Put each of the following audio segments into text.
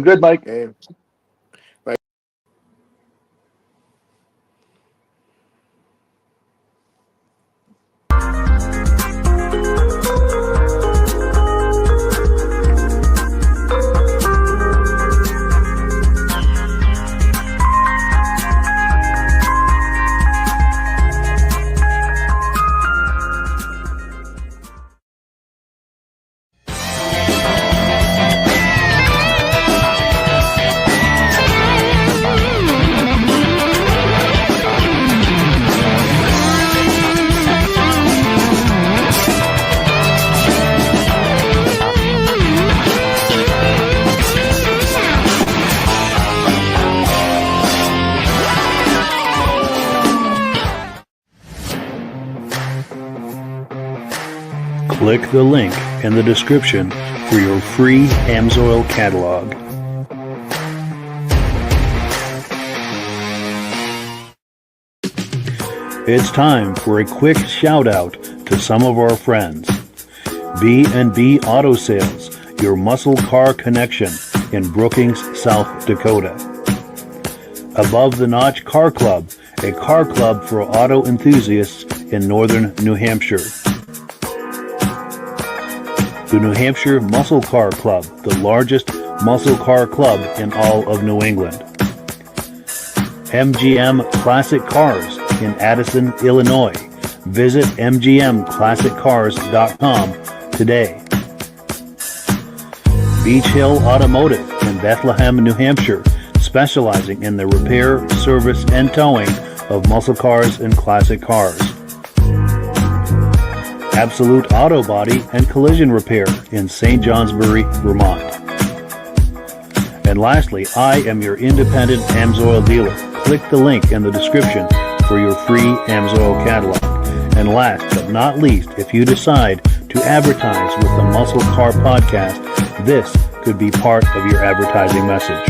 good, Mike. And like, Click the link in the description for your free Amsoil catalog. It's time for a quick shout out to some of our friends. B&B Auto Sales, your muscle car connection in Brookings, South Dakota. Above the Notch Car Club, a car club for auto enthusiasts in northern New Hampshire. The New Hampshire Muscle Car Club, the largest muscle car club in all of New England. MGM Classic Cars in Addison, Illinois. Visit mgmclassiccars.com today. Beach Hill Automotive in Bethlehem, New Hampshire, specializing in the repair, service, and towing of muscle cars and classic cars. Absolute Auto Body and Collision Repair in St. Johnsbury, Vermont. And lastly, I am your independent Amsoil dealer. Click the link in the description for your free Amsoil catalog. And last but not least, if you decide to advertise with the Muscle Car Podcast, this could be part of your advertising message.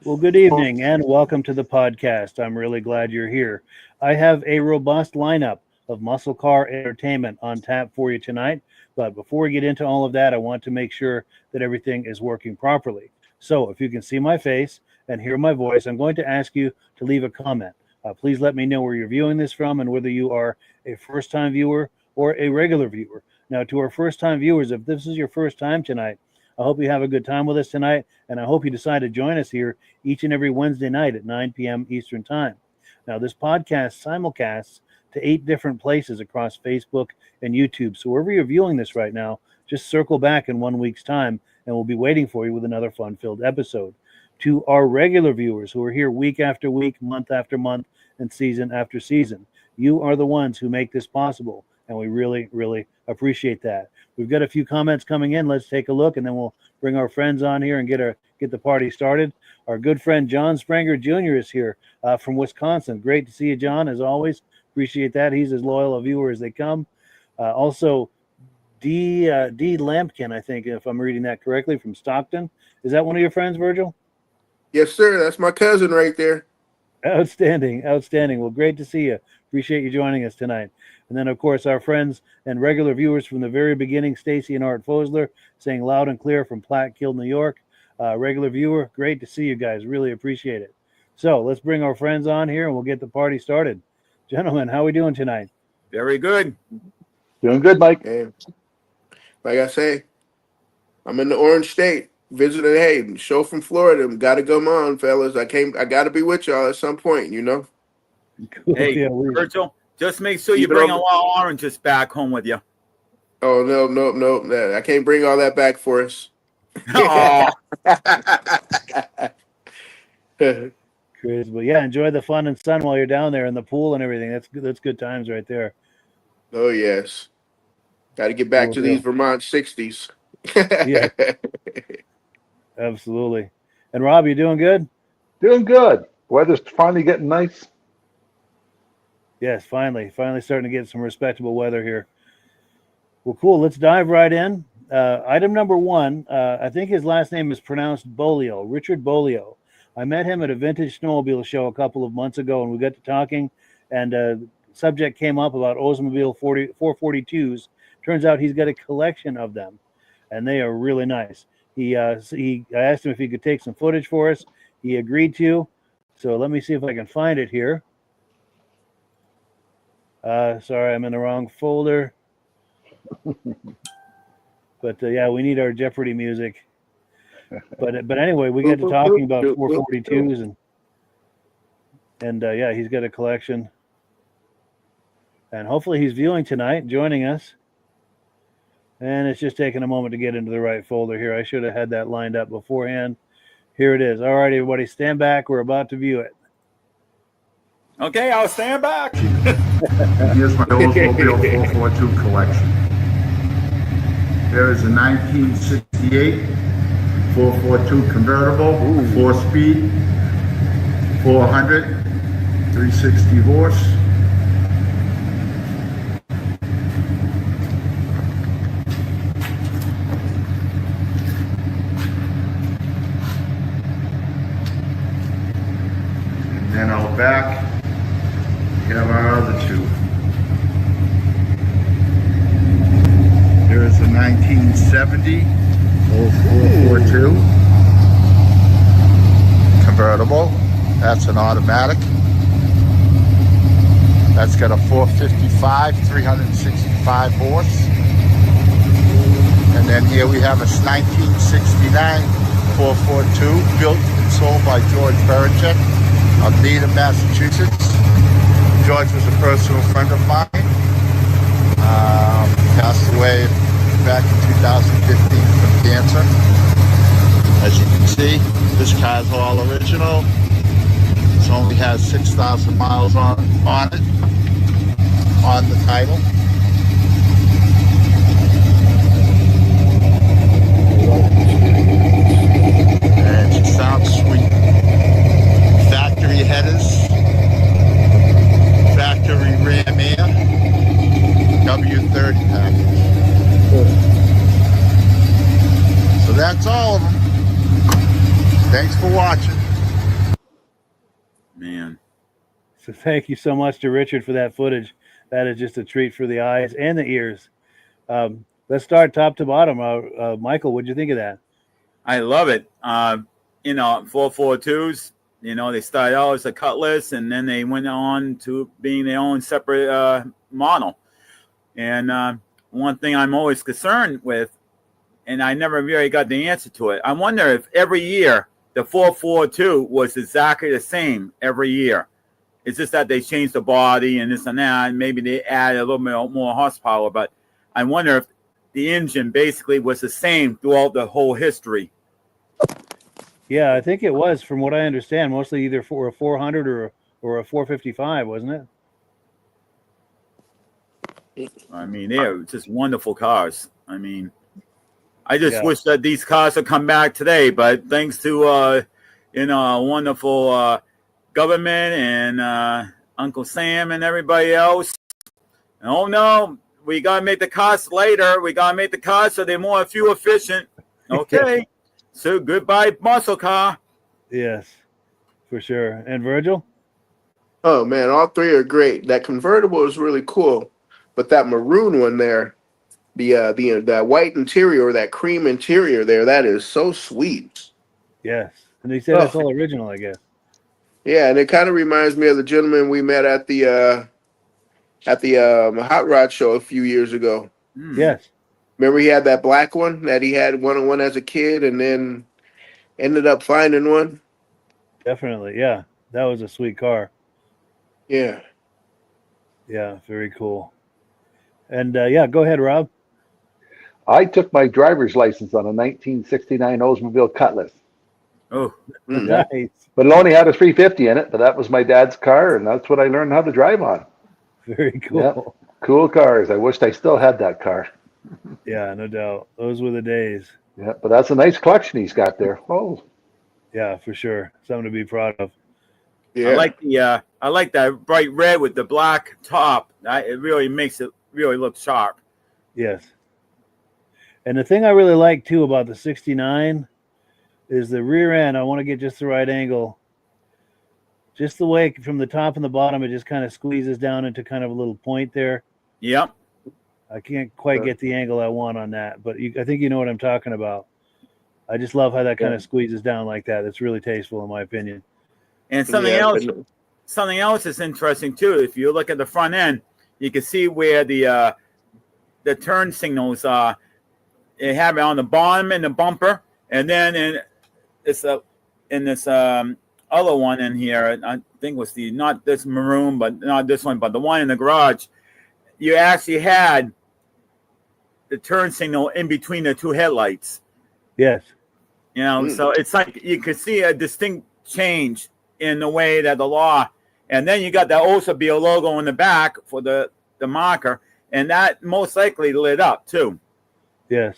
Well, good evening and welcome to the podcast. I'm really glad you're here. I have a robust lineup of muscle car entertainment on tap for you tonight. But before we get into all of that, I want to make sure that everything is working properly. So if you can see my face and hear my voice, I'm going to ask you to leave a comment. Please let me know where you're viewing this from and whether you are a first-time viewer or a regular viewer. Now, to our first-time viewers, if this is your first time tonight, I hope you have a good time with us tonight, and I hope you decide to join us here each and every Wednesday night at 9 p.m. Eastern Time. Now, this podcast simulcasts to 8 different places across Facebook and YouTube. So wherever you're viewing this right now, just circle back in 1 week's time, and we'll be waiting for you with another fun-filled episode. To our regular viewers who are here week after week, month after month, and season after season, you are the ones who make this possible, and we really, really appreciate that. We've got a few comments coming in. Let's take a look, and then we'll bring our friends on here and get the party started. Our good friend John Spranger Jr. is here from Wisconsin. Great to see you, John, as always. Appreciate that. He's as loyal a viewer as they come. Also, D. Lampkin, I think, if I'm reading that correctly, from Stockton. Is that one of your friends, Virgil? yes, sir. That's my cousin right there. Outstanding. Well, great to see you. Appreciate you joining us tonight. And then, of course, our friends and regular viewers from the very beginning, Stacy and Art Fosler, saying loud and clear from Plattkill, New York. Regular viewer, great to see you guys. Really appreciate it. So let's bring our friends on here and we'll get the party started. Gentlemen, how are we doing tonight? Very good. Doing good, Mike. And like I say, I'm in the Orange State visiting. Hey, show from Florida. Got to come on, fellas. I got to be with y'all at some point, you know. Cool. Hey, Yeah, Virgil, just make sure you Keep it bring a on- lot of oranges back home with you. Oh, no. I can't bring all that back for us. Oh, Crazy. But yeah, enjoy the fun and sun while you're down there in the pool and everything. That's good times right there. Oh, yes. Got to get back Cool to deal. these Vermont 60s. Yeah. Absolutely. And Rob, you doing good? Doing good. Weather's finally getting nice. Yes, finally starting to get some respectable weather here. Well, cool. Let's dive right in. Item number 1, I think his last name is pronounced Beaulieau, Richard Beaulieau. I met him at a vintage snowmobile show a couple of months ago, and we got to talking, and the subject came up about Oldsmobile 442s. Turns out he's got a collection of them, and they are really nice. I asked him if he could take some footage for us. He agreed to. So let me see if I can find it here. Sorry, I'm in the wrong folder. But yeah, we need our Jeopardy music. But anyway, we got to talking about 442s and yeah, he's got a collection. And hopefully he's viewing tonight, joining us. And it's just taking a moment to get into the right folder here. I should have had that lined up beforehand. Here it is. All right, everybody, stand back. We're about to view it. Okay, I'll stand back. Here's my Oldsmobile 442 collection. There is a 1968 442 convertible, 4-speed, 400, 360 horse. And then out back, we have our other two. There is a 1970 442 convertible. That's an automatic. That's got a 455, 365 horse. And then here we have a 1969 442 built and sold by George Bericek of Needham, Massachusetts. George was a personal friend of mine. Passed away back in 2015 from cancer. As you can see, this car's all original. It only has 6,000 miles on it, on the title. And she sounds sweet. Factory headers, factory ram air, W30 package. So that's all of them. Thanks for watching. Man. So thank you so much to Richard for that footage. That is just a treat for the eyes and the ears. Let's start top to bottom. Michael, what'd you think of that? I love it. 442s, they started out as a Cutlass, and then they went on to being their own separate model. And one thing I'm always concerned with, and I never really got the answer to it, I wonder if every year the 442 was exactly the same every year. It's just that they changed the body and this and that, and maybe they added a little bit more horsepower, but I wonder if the engine basically was the same throughout the whole history. Yeah, I think it was, from what I understand, mostly either for a 400 or a 455, wasn't it? I mean, they're just wonderful cars. I mean, I just wish that these cars would come back today, but thanks to a wonderful government and Uncle Sam and everybody else. Oh no, we gotta make the cars later. We gotta make the cars so they're more fuel efficient. Okay, so goodbye, muscle car. Yes, for sure. And Virgil? Oh man, all three are great. That convertible is really cool, but that maroon one there, that white interior, that cream interior there, that is so sweet. Yes, and they said that's all original, I guess. Yeah, and it kind of reminds me of the gentleman we met at the Hot Rod show a few years ago. Yes. Remember he had that black one that he had one as a kid and then ended up finding one? Definitely, yeah. That was a sweet car. Yeah. Yeah, very cool. And yeah, go ahead, Rob. I took my driver's license on a 1969 Oldsmobile Cutlass. Oh, Nice. But it only had a 350 in it, but that was my dad's car, and that's what I learned how to drive on. Very cool. Yep. Cool cars. I wished I still had that car. Yeah, no doubt. Those were the days. Yeah, but that's a nice collection he's got there. Oh, Yeah, for sure. Something to be proud of. Yeah. I like that bright red with the black top. It really makes it really look sharp. Yes. And the thing I really like too about the 69 is the rear end. I want to get just the right angle. Just the way from the top and the bottom, it just kind of squeezes down into kind of a little point there. Yep. I can't quite get the angle I want on that, but I think you know what I'm talking about. I just love how that kind of squeezes down like that. It's really tasteful, in my opinion. And something else is interesting too. If you look at the front end, you can see where the turn signals are. They have it on the bottom in the bumper, and then in this other one in here, I think was not this maroon, but not this one, but the one in the garage. You actually had the turn signal in between the two headlights. Yes. So it's like you could see a distinct change in the way that the law, and then you got the Oldsmobile logo in the back for the marker, and that most likely lit up too. Yes.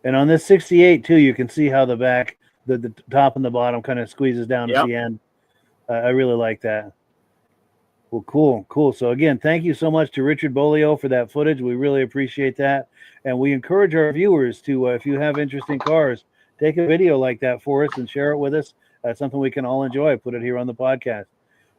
And on this 68 too, you can see how the back, the top and the bottom kind of squeezes down at the end. I really like that. Well, cool. So again, thank you so much to Richard Beaulieau for that footage. We really appreciate that. And we encourage our viewers to, if you have interesting cars, take a video like that for us and share it with us. That's something we can all enjoy. Put it here on the podcast.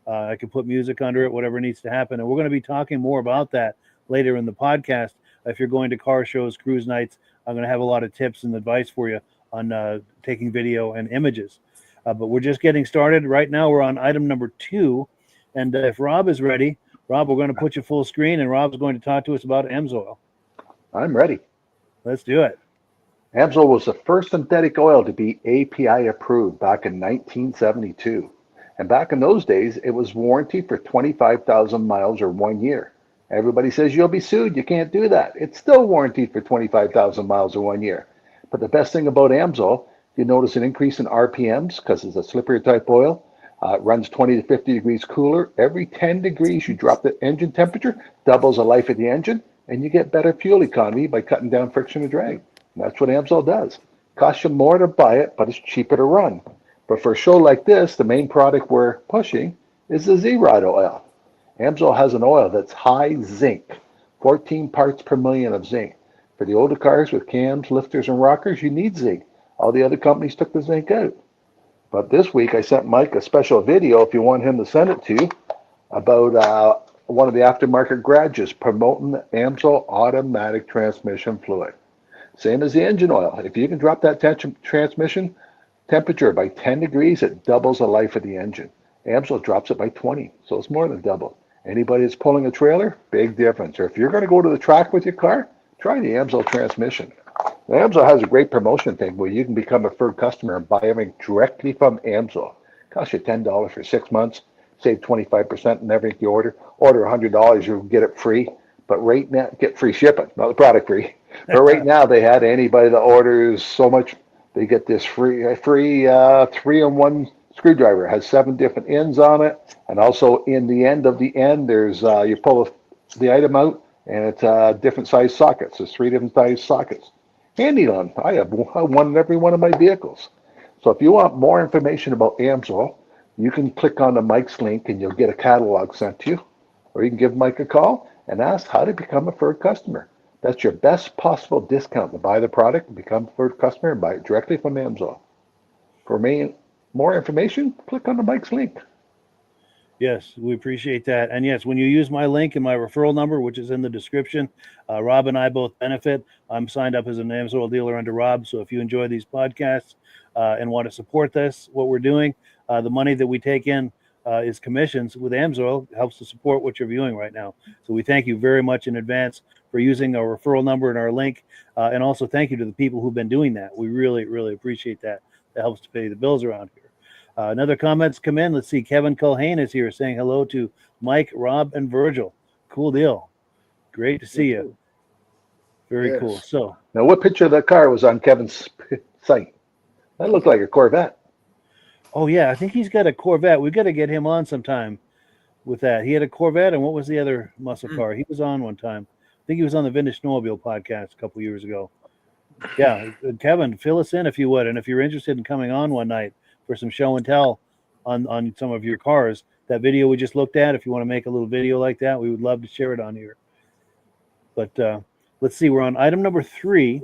I can put music under it, whatever needs to happen. And we're going to be talking more about that later in the podcast. If you're going to car shows, cruise nights, I'm going to have a lot of tips and advice for you on taking video and images. But we're just getting started. Right now, we're on item number 2. And if Rob is ready, Rob, we're going to put you full screen, and Rob's going to talk to us about Amsoil. I'm ready. Let's do it. Amsoil was the first synthetic oil to be API approved back in 1972. And back in those days, it was warranty for 25,000 miles or 1 year. Everybody says you'll be sued. You can't do that. It's still warranted for 25,000 miles or 1 year. But the best thing about Amsoil, you notice an increase in RPMs because it's a slippery type oil. It runs 20 to 50 degrees cooler. Every 10 degrees you drop the engine temperature, doubles the life of the engine, and you get better fuel economy by cutting down friction and drag. And that's what Amsoil does. Costs you more to buy it, but it's cheaper to run. But for a show like this, the main product we're pushing is the Z-Rod oil. Amsoil has an oil that's high zinc, 14 parts per million of zinc. For the older cars with cams, lifters, and rockers, you need zinc. All the other companies took the zinc out. But this week, I sent Mike a special video, if you want him to send it to you, about one of the aftermarket garages promoting the Amsoil automatic transmission fluid. Same as the engine oil. If you can drop that transmission temperature by 10 degrees, it doubles the life of the engine. Amsoil drops it by 20, so it's more than double. Anybody that's pulling a trailer, big difference. Or if you're going to go to the track with your car, try the Amsoil transmission. Amsoil has a great promotion thing where you can become a preferred customer and buy everything directly from Amsoil. It costs you $10 for 6 months, save 25% in everything you order. Order $100, you'll get it free. But right now, get free shipping, not the product free. But right now, they had anybody that orders so much, they get this free 3-in-1 screwdriver. It has 7 different ends on it. And also in the end of the end, there's you pull the item out, and it's different size sockets. There's 3 different size sockets. Handy on. I have one in every one of my vehicles. So if you want more information about Amsoil, you can click on the Mike's link and you'll get a catalog sent to you. Or you can give Mike a call and ask how to become a preferred customer. That's your best possible discount to buy the product and become a preferred customer and buy it directly from Amsoil. For more information, click on the Mike's link. Yes, we appreciate that. And yes, when you use my link and my referral number, which is in the description, Rob and I both benefit. I'm signed up as an Amsoil dealer under Rob. So if you enjoy these podcasts and want to support what we're doing, the money that we take in is commissions with Amsoil, helps to support what you're viewing right now. So we thank you very much in advance for using our referral number and our link. And also thank you to the people who've been doing that. We really, really appreciate that. That helps to pay the bills around here. Another comments come in. Let's see. Kevin Culhane is here saying hello to Mike, Rob, and Virgil. Cool deal. Great to see you. Very cool. So now, what picture of that car was on Kevin's site? That looked like a Corvette. Oh yeah, I think he's got a Corvette. We've got to get him on sometime with that. He had a Corvette, and what was the other muscle car? He was on one time. I think he was on the Vintage Snowmobile podcast a couple years ago. Yeah, Kevin, fill us in if you would, and if you're interested in coming on one night for some show and tell on some of your cars. That video we just looked at, if you want to make a little video like that, we would love to share it on here. But let's see, we're on item number 3.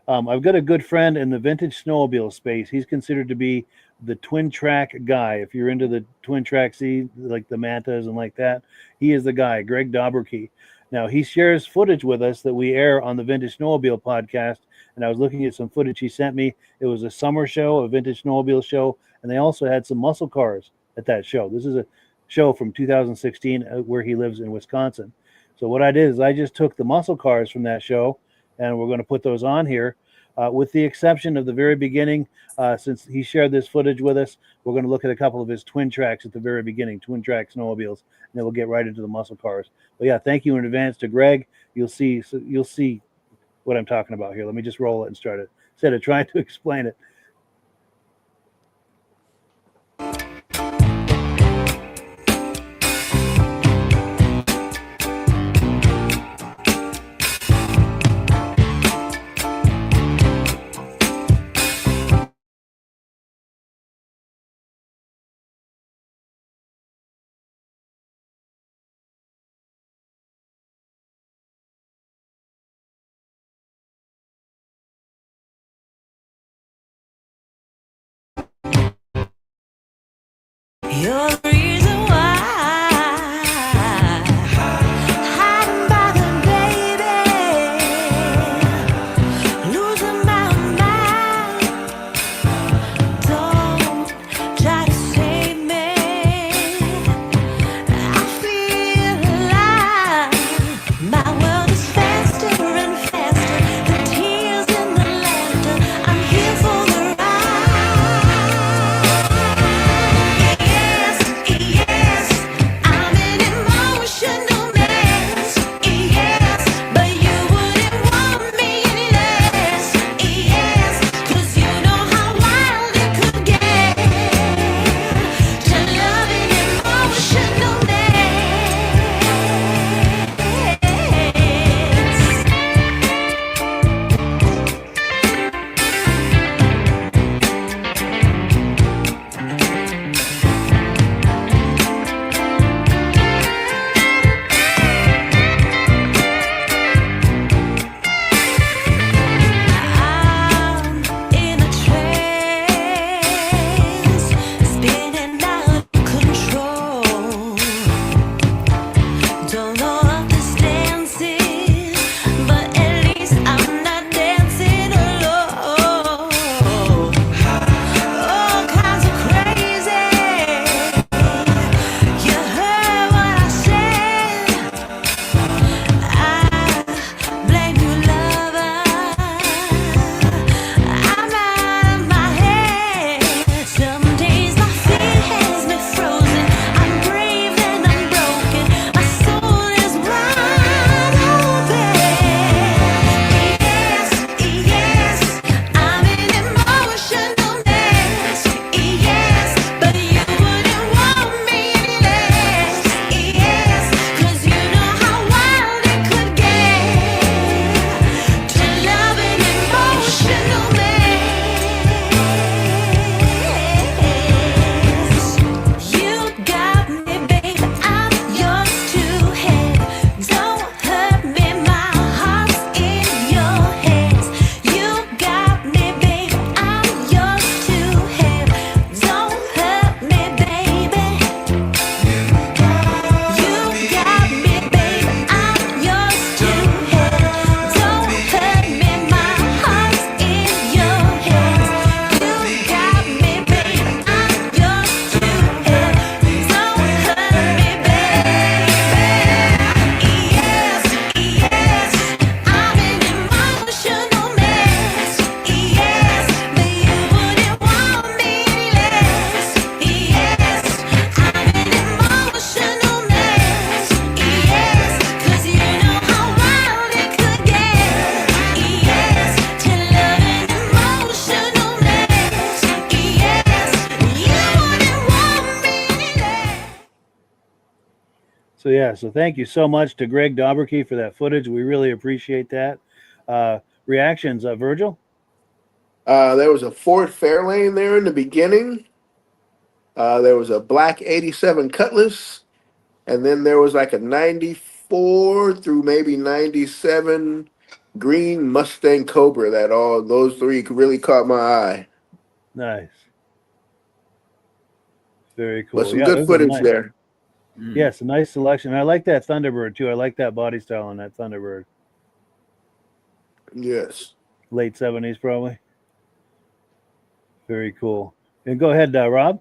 I've got a good friend in the vintage snowmobile space. He's considered to be the twin track guy. If you're into the twin track, like the Mantas and like that, he is the guy, Greg Dobrkey. Now, he shares footage with us that we air on the Vintage Snowmobile podcast, and I was looking at some footage he sent me. It was a summer show, a vintage snowmobile show, and they also had some muscle cars at that show. This is a show from 2016 where he lives in Wisconsin. So what I did is I just took the muscle cars from that show, and we're going to put those on here. With the exception of the very beginning, since he shared this footage with us, we're going to look at a couple of his twin tracks at the very beginning, twin track snowmobiles, and then we'll get right into the muscle cars. But yeah, thank you in advance to Greg. You'll see what I'm talking about here. Let me just roll it and start it instead of trying to explain it. You're the reason why hiding by the baby, losing my mind. Don't try to save me. I feel alive. My world is faster and faster. The tears and the laughter. I'm here for the So yeah, so thank you so much to Greg Dobberkey for that footage. We really appreciate that. Reactions, Virgil? There was a Ford Fairlane there in the beginning. There was a black 87 Cutlass. And then there was like a 94 through maybe 97 green Mustang Cobra. Those three really caught my eye. Nice. Very cool. But some good footage there. Yes, a nice selection. I like that Thunderbird too. I like that body style on that Thunderbird. Yes. late 70s probably. Very cool. And go ahead, Rob.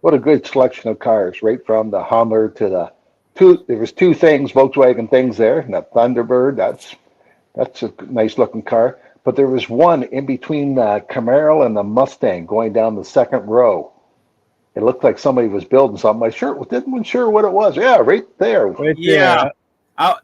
What a good selection of cars, right from the Hummer to the two. There was two things, Volkswagen things there, and the Thunderbird. That's a nice looking car. But there was one in between the Camaro and the Mustang going down the second row. It looked like somebody was building something. Wasn't sure what it was. Yeah, right there. Right Yeah. there. I was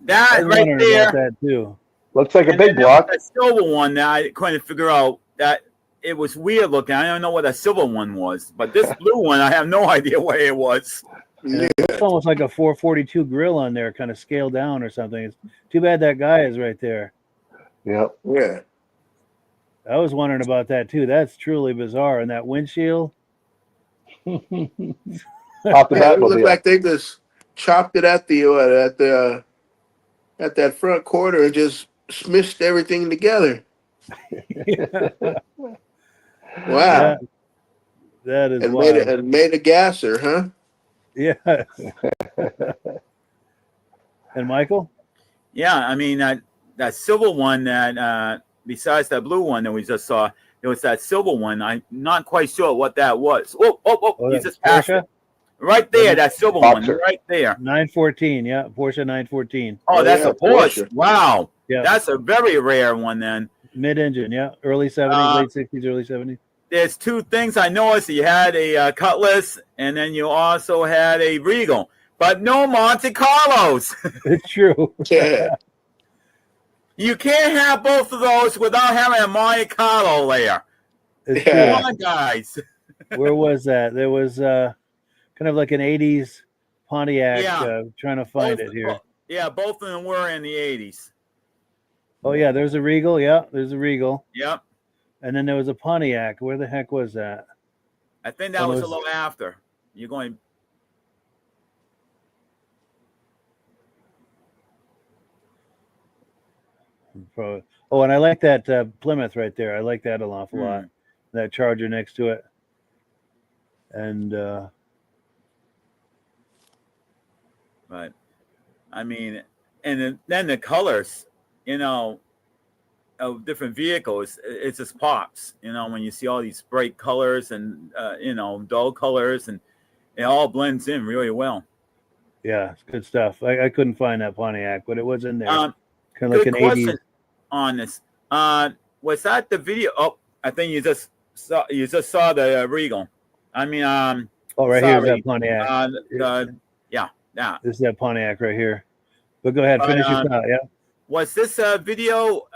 right wondering there. about that too. Looks like a And big then there was block. that silver one that I couldn't figure out. That it was weird looking. I don't know what that silver one was, but this blue one, I have no idea what it was. Yeah, it's almost like a 442 grill on there, kind of scaled down or something. It's too bad that guy is right there. Yep. Yeah. I was wondering about that too. That's truly bizarre. And that windshield. Off the Yeah, it Batmobile. looked like they just chopped it at that front quarter and just smished everything together. Wow. That is And wild. made a gasser, huh? Yeah. And Michael? Yeah, I mean that silver one that besides that blue one that we just saw, there was that silver one. I'm not quite sure what that was. Oh, you that's just passed Porsche? it. Right there, that silver Boxer. one, right there. 914, yeah, Porsche 914. Oh, that's yeah, a Porsche. Porsche. Wow. Yeah. That's a very rare one then. Mid-engine, yeah. Early 70s, late 60s, early 70s. There's two things I noticed. You had a Cutlass, and then you also had a Regal, but no Monte Carlos. It's true. Yeah. You can't have both of those without having a Monte Carlo there. It's Yeah. Come on, guys. true. Where was that? There was kind of like an 80s Pontiac. Yeah. Trying to find Both- it here. Yeah, both of them were in the 80s. Oh, yeah, there's a Regal. Yeah, there's a Regal. Yep. And then there was a Pontiac. Where the heck was that? I think that Oh, was a was- little after. You're going. Probably. Oh, and I like that Plymouth right there. I like that an awful Hmm. lot. That Charger next to it. And But I mean, and then the colors, of different vehicles, it just pops. When you see all these bright colors and dull colors, and it all blends in really well. yeah, it's good stuff. I couldn't find that Pontiac, but it was in there. Kind of like Good an question 80s. on this. Was that the video? Oh, I think you just saw the Regal. I mean, Oh, right here's sorry. that Pontiac. Yeah. This is that Pontiac right here. But go ahead, finish your thought. Yeah. Was this video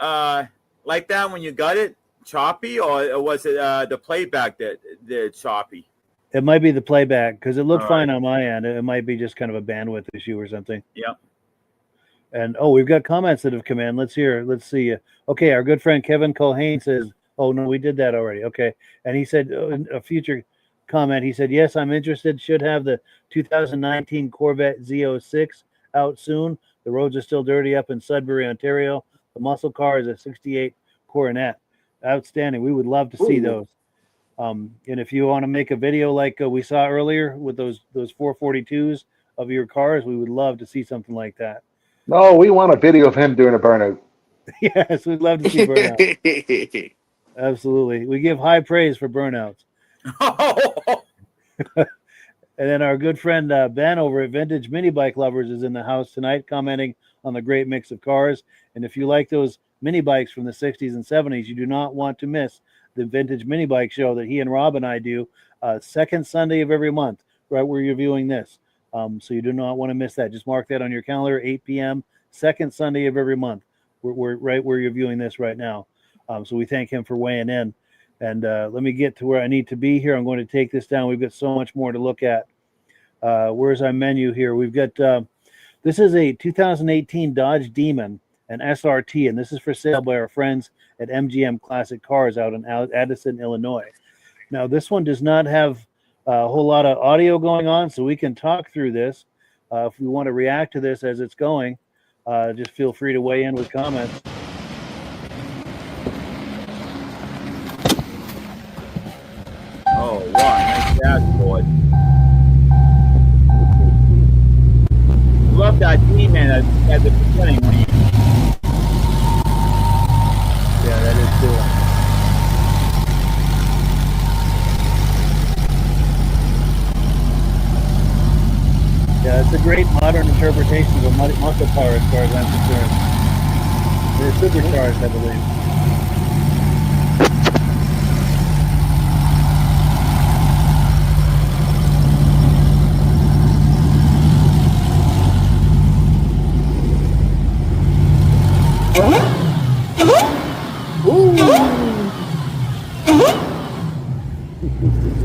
like that when you got it, choppy, or was it the playback that did choppy? It might be the playback because it looked All fine on my end. It might be just kind of a bandwidth issue or something. Yep. And we've got comments that have come in. Let's hear. Let's see. Okay, our good friend Kevin Colhane says, "Oh no, we did that already." Okay, and he said in a future comment, he said, "Yes, I'm interested. Should have the 2019 Corvette Z06 out soon. The roads are still dirty up in Sudbury, Ontario. The muscle car is a '68 Coronet. Outstanding. We would love to see Ooh. those. And if you want to make a video like we saw earlier with those 442s of your cars, we would love to see something like that." No, we want a video of him doing a burnout. Yes, we'd love to see burnout. Absolutely. We give high praise for burnouts. And then our good friend Ben over at Vintage Mini Bike Lovers is in the house tonight, commenting on the great mix of cars. And if you like those mini bikes from the 60s and 70s, you do not want to miss the Vintage Mini Bike Show that he and Rob and I do second Sunday of every month, right where you're viewing this. So you do not want to miss that. Just mark that on your calendar, 8 p.m., second Sunday of every month. We're right where you're viewing this right now. So we thank him for weighing in. And let me get to where I need to be here. I'm going to take this down. We've got so much more to look at. Where's our menu here? We've got, this is a 2018 Dodge Demon, an SRT, and this is for sale by our friends at MGM Classic Cars out in Addison, Illinois. Now, this one does not have a whole lot of audio going on, so we can talk through this. If we want to react to this as it's going, just feel free to weigh in with comments. Oh, wow, nice dashboard. Love that demon at the beginning when you. Yeah, Cool. Yeah, it's a great modern interpretation of a muscle car as far as I'm concerned. They're supercars, I believe.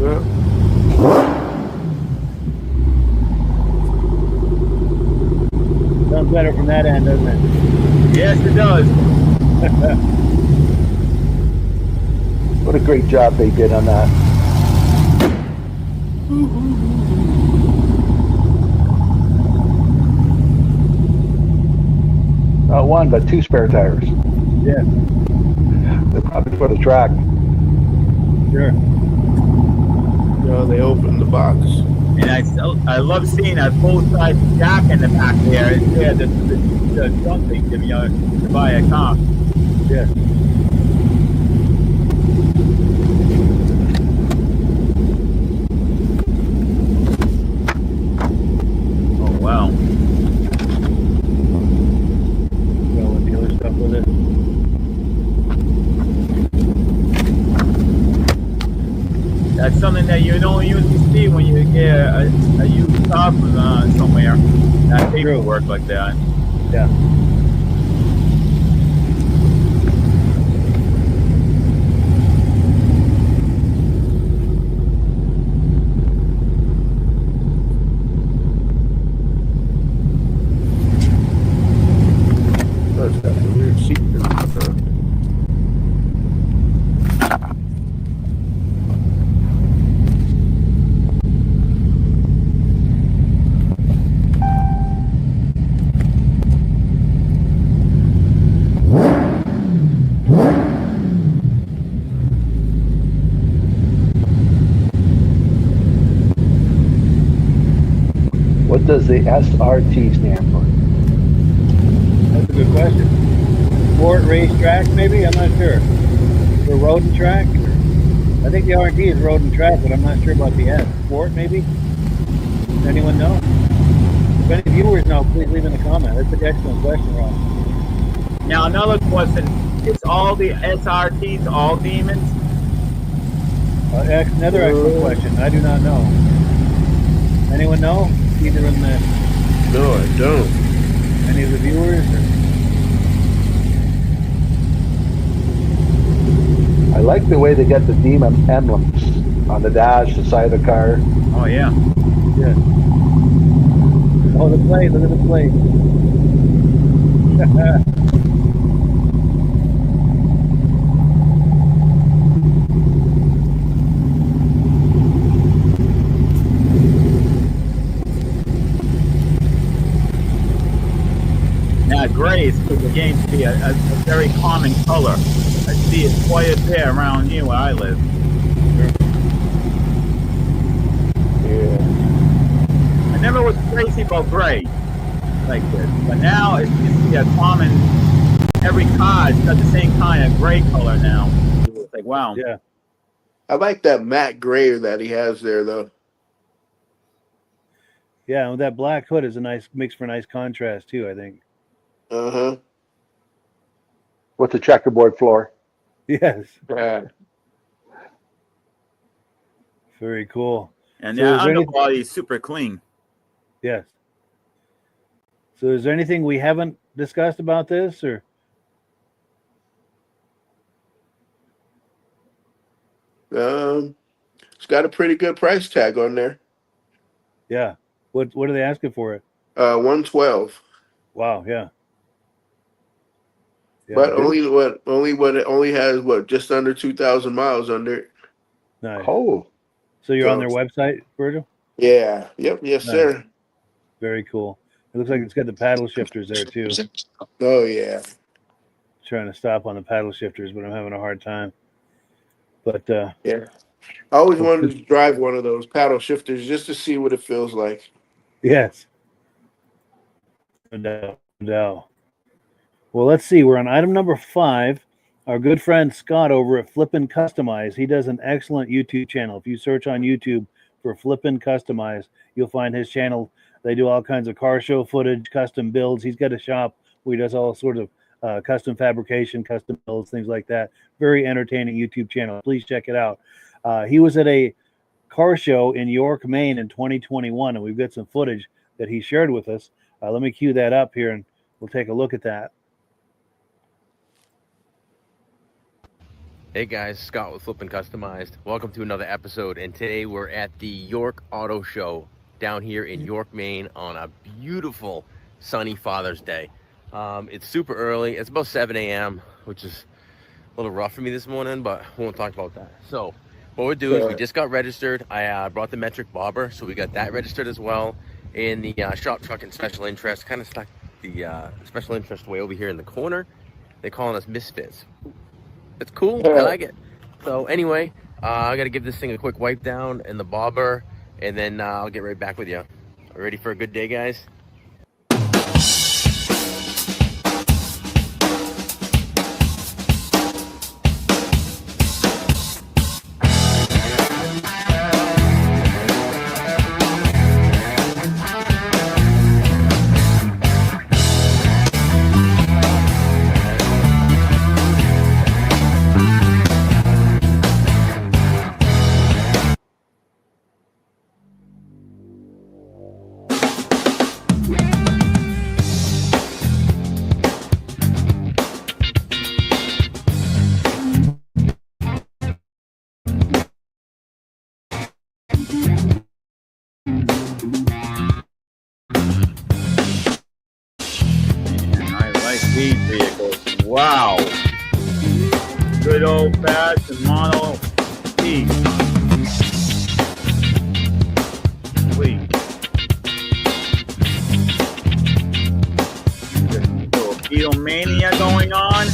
Yeah. Sounds better from that end, doesn't it? Yes, it does. What a great job they did on that. Not one, but two spare tires. Yeah, They're probably for the track. sure. No, they opened the box. And I love seeing that full size jack in the back there. It's there the something to buy a car. Yeah. Oh wow. Go with the other stuff with it. That's something that you don't usually see when you get a used car from somewhere. That paperwork like that. Yeah. That's got the weird seat in the front. What does the SRT stand for? That's a good question. Sport racetrack, maybe? I'm not sure. For road and track? I think the R&D is road and track, but I'm not sure about the S. Sport, maybe? Does anyone know? If any viewers know, please leave in the comment. That's an excellent question, Rob. Now another question: is all the SRTs all demons? Another excellent question. I do not know. Anyone know? Either in the No, I don't. any of the viewers? I like the way they get the demon emblems on the dash, the side of the car. Oh yeah. Yeah. Oh, the plate. Look at the plate. Now gray is beginning to be a very common color. I see it quite a bit around here where I live. Yeah. I never was crazy about gray like this, but now it seems to be a common. Every car has got the same kind of gray color now. It's like wow. Yeah. I like that matte gray that he has there, though. Yeah, and that black hood is a nice makes for a nice contrast too, I think. Uh-huh. With the checkerboard floor. Yes. Yeah. Very cool. And So the is there any- underbody is super clean. Yes. So is there anything we haven't discussed about this or It's got a pretty good price tag on there. yeah. What are they asking for it? 112. Wow, yeah. Yeah. But only has just under 2,000 miles under it. Nice. Oh, So you're on their website, Virgil? Yeah. Yep. Yes, Nice. sir. Very cool. It looks like it's got the paddle shifters there too. Oh yeah. Trying to stop on the paddle shifters, but I'm having a hard time. But Yeah. I always wanted to drive one of those paddle shifters just to see what it feels like. yes. No doubt. No doubt. Well, let's see. We're on item number 5. Our good friend Scott over at Flippin Customized, he does an excellent YouTube channel. If you search on YouTube for Flippin Customized, you'll find his channel. They do all kinds of car show footage, custom builds. He's got a shop where he does all sorts of custom fabrication, custom builds, things like that. Very entertaining YouTube channel. Please check it out. He was at a car show in York, Maine in 2021, and we've got some footage that he shared with us. Let me cue that up here, and we'll take a look at that. Hey guys, Scott with Flippin Customized. Welcome to another episode, and today we're at the York Auto Show down here in York, Maine on a beautiful sunny Father's Day. It's super early. It's about 7 a.m., which is a little rough for me this morning, but we won't talk about that. So what we're doing is we just got registered. I brought the metric bobber, so we got that registered as well. And the shop truck and special interest, kind of stuck the special interest way over here in the corner. They're calling us misfits. It's cool. I like it. So anyway, I got to give this thing a quick wipe down and the bobber, and then I'll get right back with you. Ready for a good day, guys? These vehicles, wow, good old-fashioned Model T. Sweet. There's a little Beatlemania going on.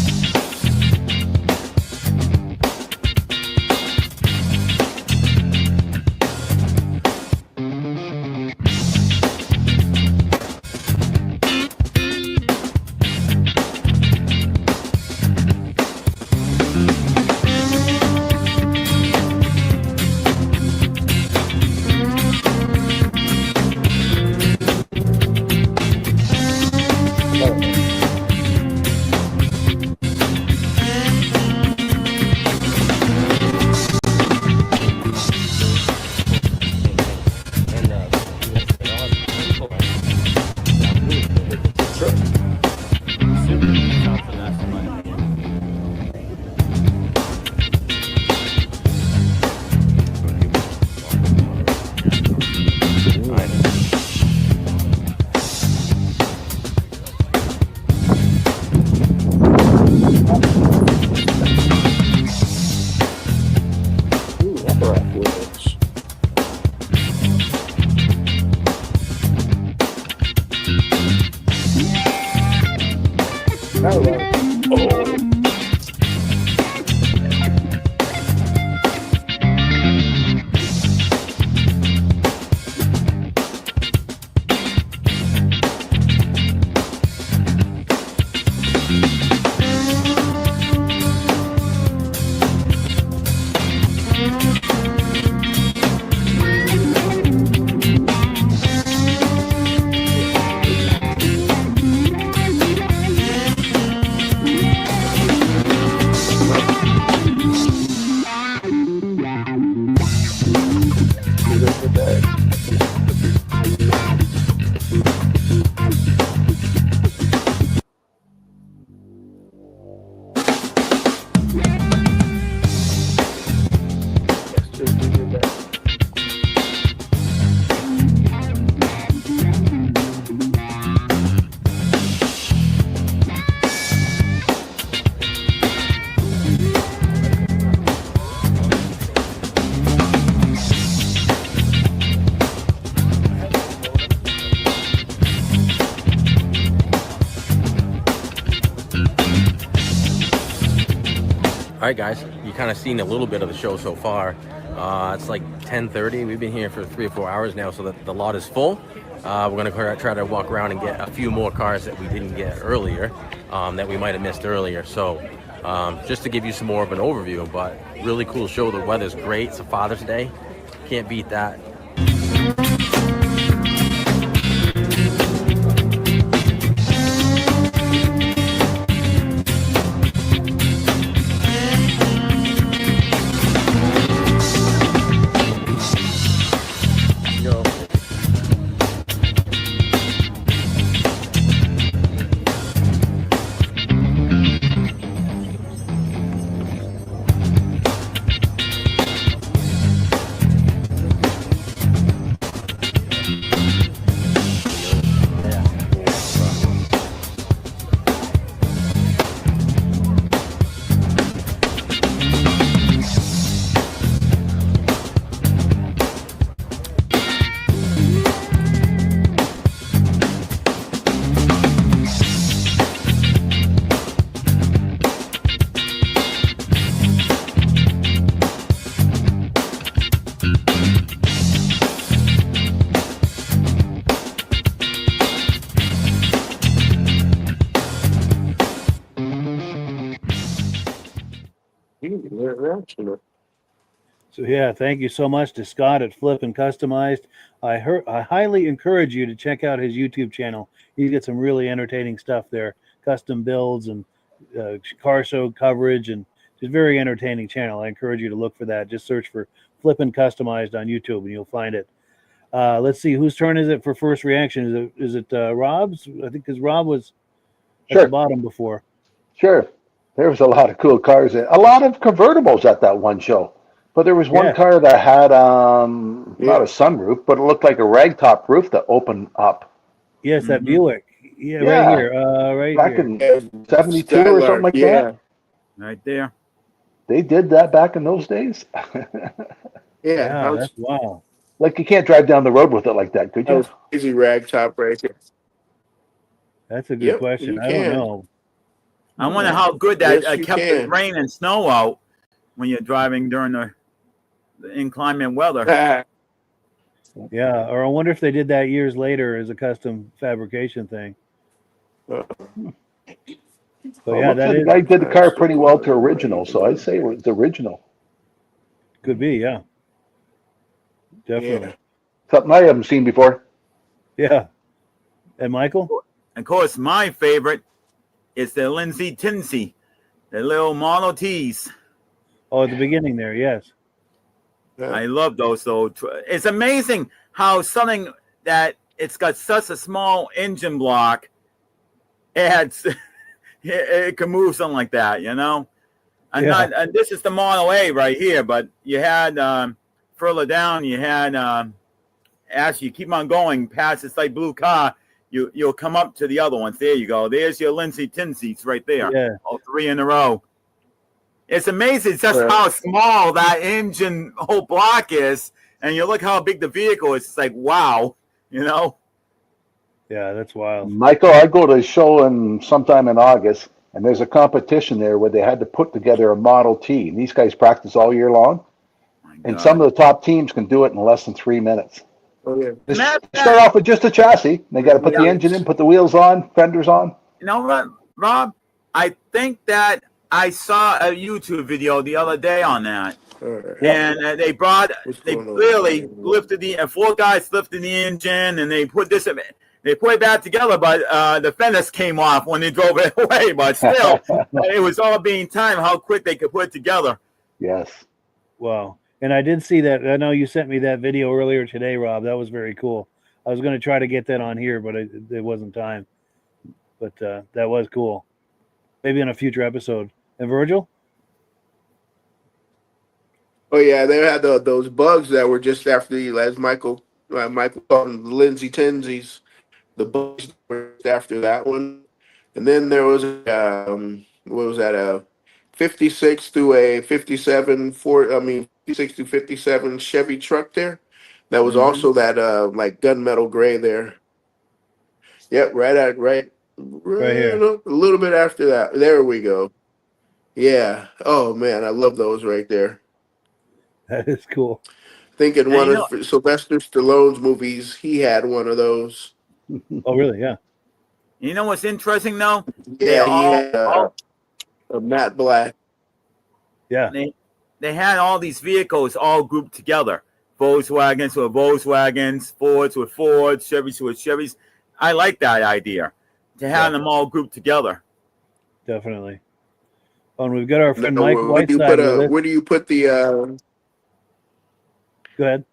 All right, guys, you kind of seen a little bit of the show so far. It's like 10:30. We've been here for 3 or 4 hours now, so that the lot is full. We're going to try to walk around and get a few more cars that we didn't get earlier, that we might have missed earlier. So just to give you some more of an overview. But really cool show. The weather's great. It's a Father's Day. Can't beat that. So yeah, thank you so much to Scott at Flippin Customized. I highly encourage you to check out his YouTube channel. He's got some really entertaining stuff there, custom builds and car show coverage, and it's a very entertaining channel. I encourage you to look for that. Just search for Flippin Customized on YouTube and you'll find it. Let's see, whose turn is it for first reaction? Is it Rob's? I think because Rob was at the bottom before. Sure. There was a lot of cool cars. A lot of convertibles at that one show. But there was one car that had not a sunroof, but it looked like a ragtop roof that opened up. Yes, that Buick. Yeah, right here. Right back here. in 72 or something like that. Right there. They did that back in those days. Yeah, that's wow. Like you can't drive down the road with it like that, could you? That was crazy ragtop right there. That's a good question. I don't know. I wonder how good that kept the rain and snow out when you're driving during the inclement weather. Yeah, or I wonder if they did that years later as a custom fabrication thing. But yeah, that is. I did the car pretty well to original, so I'd say it was original. Could be, yeah. Definitely. Something I haven't seen before. Yeah. And Michael? Of course, my favorite is the Lindsay Tinsey, the little Model Ts. Oh, at the beginning there, yes. I love those though. It's amazing how something that it's got such a small engine block, it can move something like that, you know. And this is the Model A right here, but you had further down, you had as you keep on going past this light blue car, you'll come up to the other ones. There you go. There's your Lindsay Tinseys right there. Yeah. All three in a row. It's amazing just how small that engine whole block is, and you look how big the vehicle is. It's like, wow, you know? Yeah, that's wild. Michael, I go to a show sometime in August, and there's a competition there where they had to put together a Model T. And these guys practice all year long, and some of the top teams can do it in less than 3 minutes. Oh, yeah. They start off with just a chassis. They got to put the engine in, put the wheels on, fenders on. You know what, Rob? I think that I saw a YouTube video the other day on that. And they clearly lifted the 4 guys lifted the engine, and they put it back together, but the fenders came off when they drove it away. But still, it was all being timed how quick they could put it together. Yes. Wow. And I did see that. I know you sent me that video earlier today, Rob. That was very cool. I was going to try to get that on here, but it wasn't time. But that was cool. Maybe in a future episode. And Virgil? Oh yeah, they had those bugs that were just after as Michael called them Lindsay Tinseys. The bugs were after that one, and then there was what was that, a 56 to a 57 56 to 57 Chevy truck there. That was also that like gunmetal gray there. Yep, right here. A little bit after that. There we go. Yeah. Oh man, I love those right there. That is cool. Thinking one of Sylvester Stallone's movies, he had one of those. Oh really? Yeah. You know what's interesting though? Yeah. A matte black. Yeah. They had all these vehicles all grouped together. Volkswagens with Volkswagens, Fords with Fords, Chevys with Chevys. I like that idea to have them all grouped together. Definitely. Oh, and we've got our friend Now, Mike where do you Whiteside with us. where do you put the Go ahead.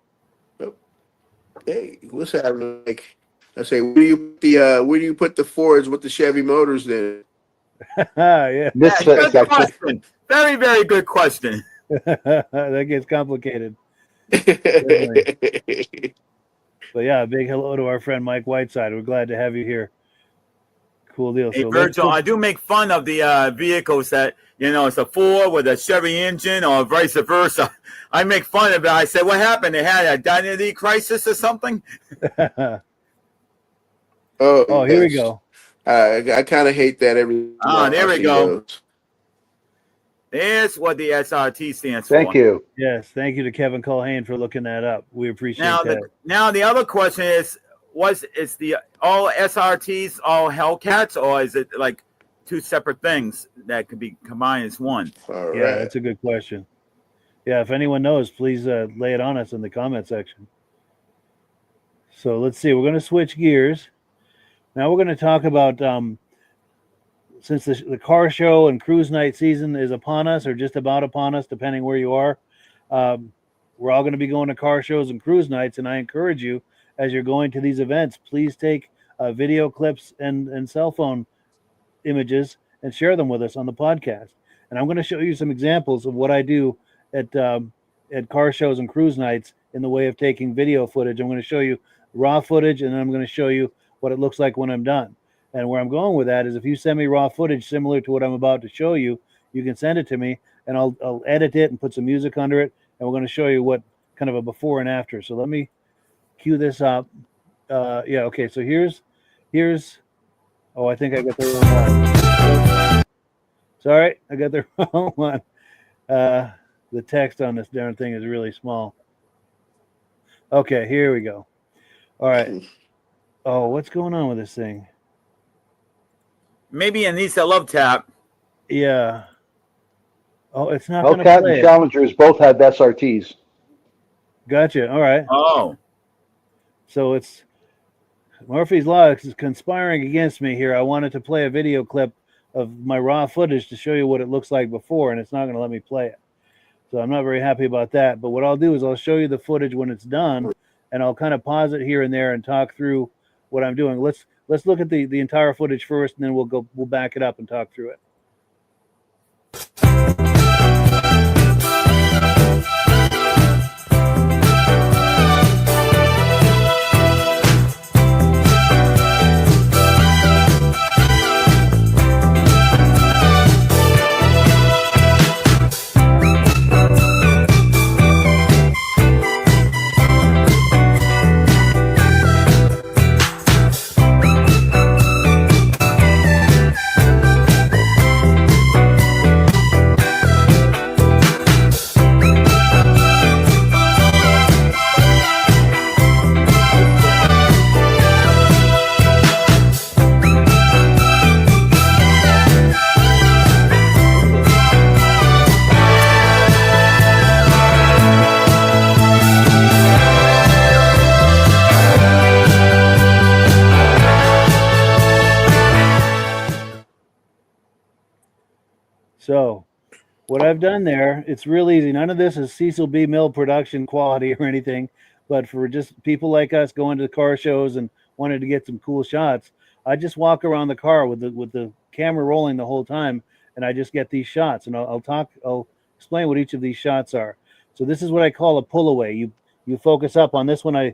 hey, what's happening? Like, I say, where do you put the Fords with the Chevy motors then? Yeah. Misfit Good section. question. Very, very good question. That gets complicated. But yeah, a big hello to our friend Mike Whiteside. We're glad to have you here. Cool deal. Hey, So Virgil, I do make fun of the vehicles that, it's a Ford with a Chevy engine or vice versa. I make fun of it. I said, what happened? They had an identity crisis or something? Oh, here we yes. go. I kind of hate that there we see go. those. There's what the SRT stands for. Thank you. Yes, thank you to Kevin Culhane for looking that up. We appreciate Now, that. the other question is the all SRTs all Hellcats, or is it like two separate things that could be combined as one? All right. Yeah, that's a good question. Yeah, if anyone knows, please lay it on us in the comment section. So let's see. We're going to switch gears. Now we're going to talk about since the car show and cruise night season is upon us, or just about upon us, depending where you are. We're all going to be going to car shows and cruise nights, and I encourage you, as you're going to these events, please take video clips and cell phone images and share them with us on the podcast. And I'm going to show you some examples of what I do at car shows and cruise nights in the way of taking video footage. I'm going to show you raw footage, and then I'm going to show you what it looks like when I'm done. And where I'm going with that is, if you send me raw footage similar to what I'm about to show you, you can send it to me, and I'll edit it and put some music under it, and we're going to show you what kind of a before and after. So let me cue this up. Yeah, okay. So here's. Oh, I think I got the wrong one. Sorry, I got the wrong one. The text on this darn thing is really small. Okay, here we go. All right. Oh, what's going on with this thing? Maybe it needs a love tap. Yeah. Oh, it's not going to Hellcat play and it. Challengers both had SRTs. Gotcha. All right. Oh. So it's Murphy's Law is conspiring against me here. I wanted to play a video clip of my raw footage to show you what it looks like before, and it's not going to let me play it. So I'm not very happy about that. But what I'll do is I'll show you the footage when it's done, and I'll kind of pause it here and there and talk through what I'm doing. Let's look at the entire footage first, and then we'll back it up and talk through it. So what I've done there, it's real easy. None of this is Cecil B. Mill production quality or anything, but for just people like us going to car shows and wanted to get some cool shots, I just walk around the car with the camera rolling the whole time, and I just get these shots. And I'll explain what each of these shots are. So this is what I call a pull away. You focus up on this one. I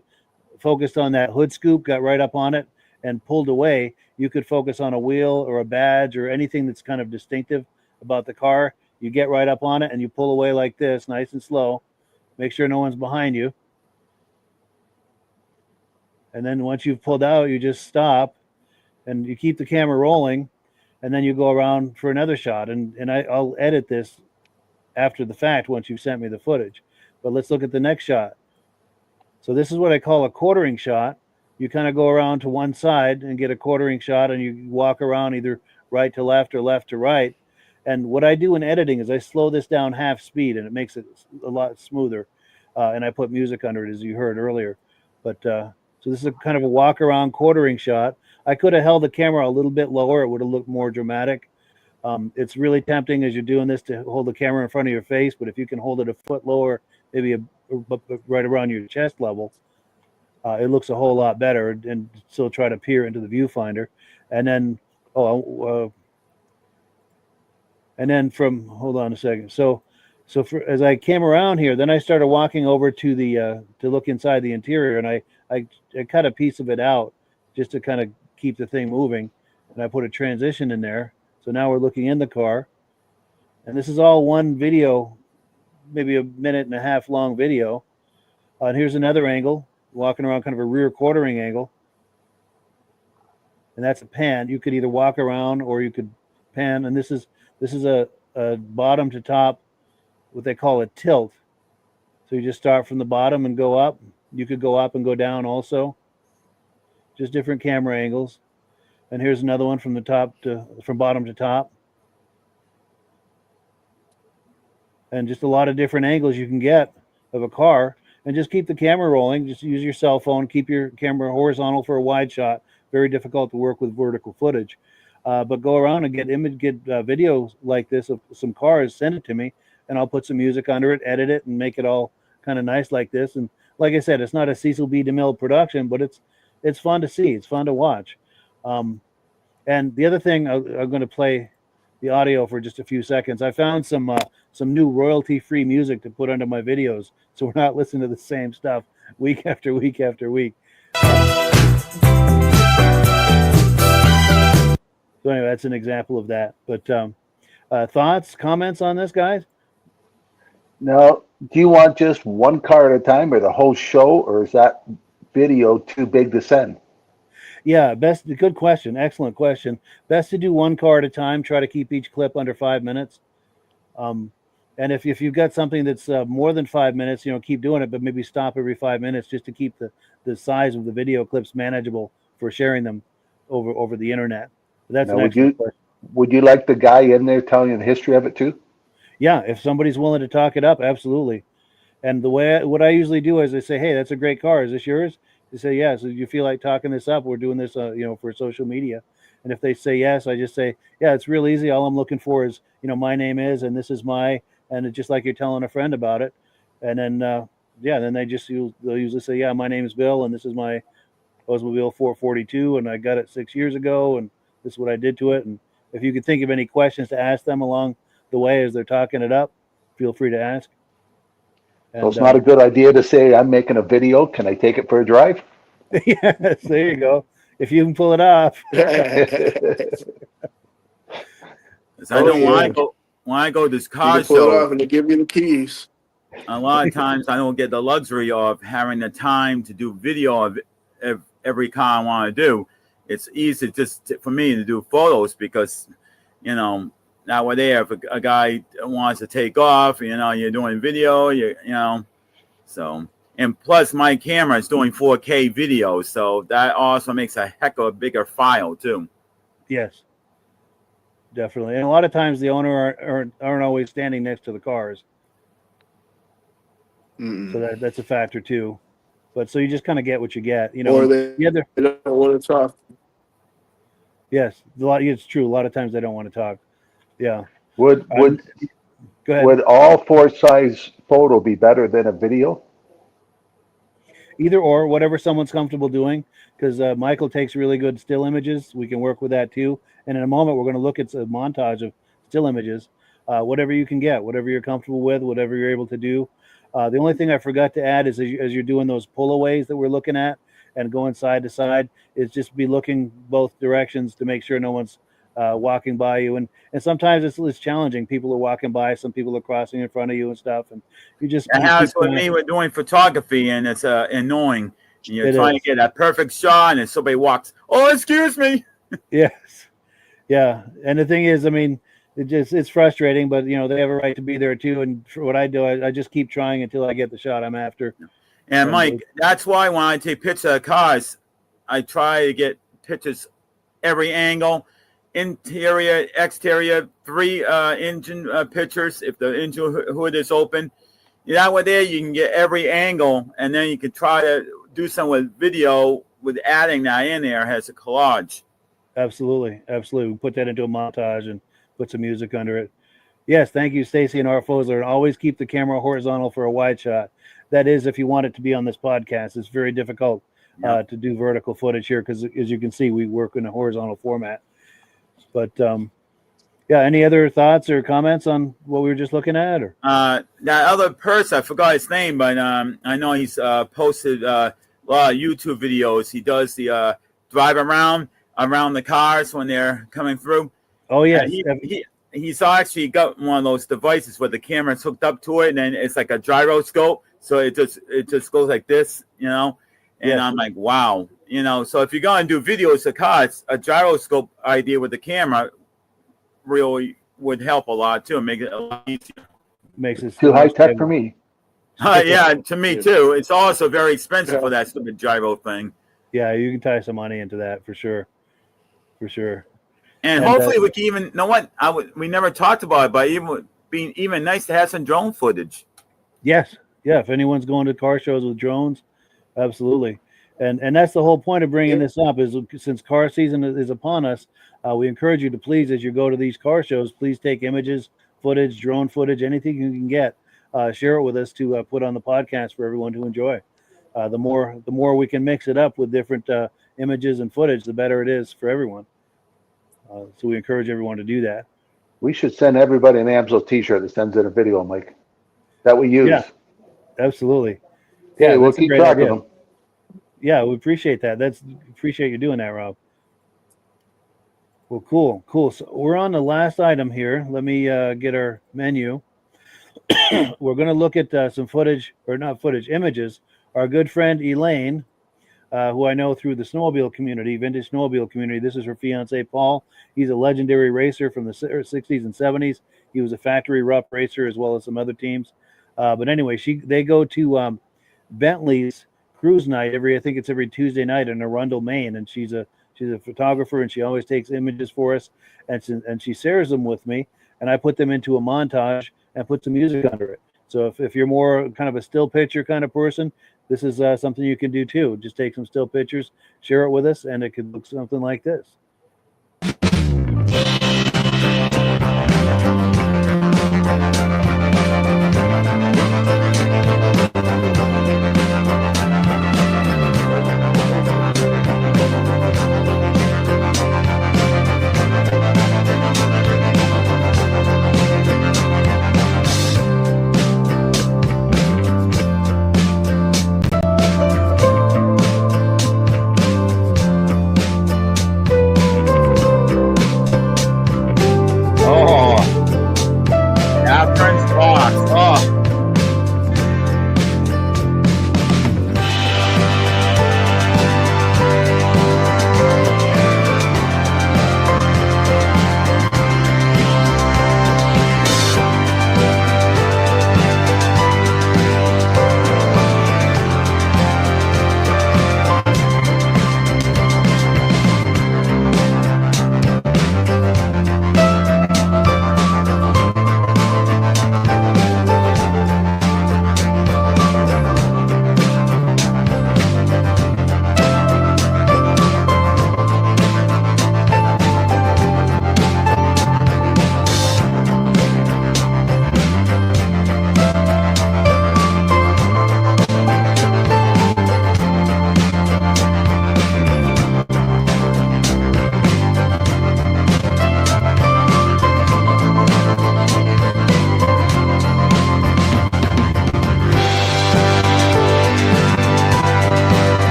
focused on that hood scoop, got right up on it, and pulled away. You could focus on a wheel or a badge or anything that's kind of distinctive about the car. You get right up on it and you pull away like this, nice and slow. Make sure no one's behind you. And then once you've pulled out, you just stop and you keep the camera rolling, and then you go around for another shot. And I'll edit this after the fact once you've sent me the footage. But let's look at the next shot. So this is what I call a quartering shot. You kind of go around to one side and get a quartering shot, and you walk around either right to left or left to right. And what I do in editing is I slow this down half speed, and it makes it a lot smoother. And I put music under it, as you heard earlier. But so this is a kind of a walk around quartering shot. I could have held the camera a little bit lower; it would have looked more dramatic. It's really tempting as you're doing this to hold the camera in front of your face, but if you can hold it a foot lower, maybe right around your chest level, it looks a whole lot better, and still try to peer into the viewfinder. And then, hold on a second. So as I came around here, then I started walking over to the to look inside the interior, and I cut a piece of it out just to kind of keep the thing moving, and I put a transition in there. So now we're looking in the car, and this is all one video, maybe a minute and a half long video. And here's another angle, walking around, kind of a rear quartering angle. And that's a pan. You could either walk around or you could pan. And this is a bottom to top, what they call a tilt. So you just start from the bottom and go up. You could go up and go down also. Just different camera angles. And here's another one from bottom to top. And just a lot of different angles you can get of a car. And just keep the camera rolling. Just use your cell phone. Keep your camera horizontal for a wide shot. Very difficult to work with vertical footage. But go around and get videos like this of some cars, send it to me, and I'll put some music under it, edit it, and make it all kind of nice like this. And like I said, it's not a Cecil B. DeMille production, but it's fun to see. It's fun to watch. And the other thing, I'm going to play the audio for just a few seconds. I found some new royalty-free music to put under my videos, so we're not listening to the same stuff week after week after week. So anyway, that's an example of that. But thoughts, comments on this, guys? Now, do you want just one car at a time or the whole show, or is that video too big to send? Yeah, good question. Excellent question. Best to do one car at a time. Try to keep each clip under 5 minutes. And if you've got something that's more than 5 minutes, keep doing it, but maybe stop every 5 minutes just to keep the size of the video clips manageable for sharing them over the internet. That's now, an excellent question. Would you like the guy in there telling you the history of it too? Yeah, if somebody's willing to talk it up, absolutely. And what I usually do is I say, hey, that's a great car. Is this yours? They say, yeah. So you feel like talking this up? We're doing this, for social media. And if they say yes, I just say, yeah, it's real easy. All I'm looking for is, my name is, and this is and it's just like you're telling a friend about it. And then, then they'll usually say, yeah, my name is Bill, and this is my Oldsmobile 442, and I got it 6 years ago, and this is what I did to it. And if you could think of any questions to ask them along the way as they're talking it up, feel free to ask. So it's not a good idea to say, I'm making a video. Can I take it for a drive? Yes, there you go. If you can pull it off. I know when I go to this car you can pull it show, off and they give you the keys. a lot of times I don't get the luxury of having the time to do video of every car I want to do. It's easy for me to do photos because, nowadays if a guy wants to take off, you're doing video, so. And plus, my camera is doing 4K video, so that also makes a heck of a bigger file too. Yes, definitely. And a lot of times the owner aren't always standing next to the cars, so that's a factor too. But so you just kind of get what you get, Or they don't want to talk. Yes, it's true. A lot of times they don't want to talk. Yeah. Would go ahead. Would all 4-size photo be better than a video? Either or, whatever someone's comfortable doing, because Michael takes really good still images. We can work with that too. And in a moment, we're going to look at a montage of still images. Whatever you can get, whatever you're comfortable with, whatever you're able to do. The only thing I forgot to add is as you're doing those pullaways that we're looking at and going side to side, is just be looking both directions to make sure no one's walking by you. And sometimes it's challenging. People are walking by, some people are crossing in front of you and stuff. And that happens with me with doing photography, and it's annoying. And you're trying to get a perfect shot, and somebody walks, oh, excuse me. Yes. Yeah. And the thing is, it's frustrating, but they have a right to be there too. And for what I do, I just keep trying until I get the shot I'm after. And Mike, that's why when I take pictures of cars, I try to get pictures every angle. interior, exterior, 3 engine pictures if the engine hood is open. That way there you can get every angle, and then you can try to do some with video with adding that in there as a collage. Absolutely. We put that into a montage and put some music under it. Yes, thank you, Stacy and R. Fosler. And always keep the camera horizontal for a wide shot. That is, if you want it to be on this podcast. It's very difficult to do vertical footage here because, as you can see, we work in a horizontal format. But any other thoughts or comments on what we were just looking at? Or that other person, I forgot his name, but I know he's posted a lot of YouTube videos. He does the drive around the cars when they're coming through. Oh yeah, he's actually got one of those devices where the camera's hooked up to it, and then it's like a gyroscope, so it just goes like this, And I'm like, wow, So if you're going to do videos of cars, a gyroscope idea with the camera really would help a lot too, and make it a lot easier. Makes it too high tech for me. Yeah, to me too. It's also very expensive for that stupid gyro thing. Yeah, you can tie some money into that for sure. And hopefully we can even know what we never talked about it, but being even nice to have some drone footage. Yes, yeah. If anyone's going to car shows with drones, absolutely. And that's the whole point of bringing this up is since car season is upon us, we encourage you to please, as you go to these car shows, please take images, footage, drone footage, anything you can get, share it with us to put on the podcast for everyone to enjoy. The more we can mix it up with different images and footage, the better it is for everyone. So we encourage everyone to do that. We should send everybody an Amsoil t-shirt that sends in a video, Mike, that we use. Yeah, absolutely. Yeah, we'll keep track of them. Yeah, we appreciate that. Appreciate you doing that, Rob. Well, cool. So we're on the last item here. Let me get our menu. We're going to look at some images. Our good friend Elaine, who I know through the snowmobile community, vintage snowmobile community. This is her fiance, Paul. He's a legendary racer from the 60s and 70s. He was a factory rough racer as well as some other teams. But anyway, they go to Bentley's cruise night I think it's every Tuesday night in Arundel, Maine, and she's a photographer, and she always takes images for us, and she shares them with me, and I put them into a montage and put some music under it. So if you're more kind of a still picture kind of person, this is something you can do too. Just take some still pictures, share it with us, and it could look something like this.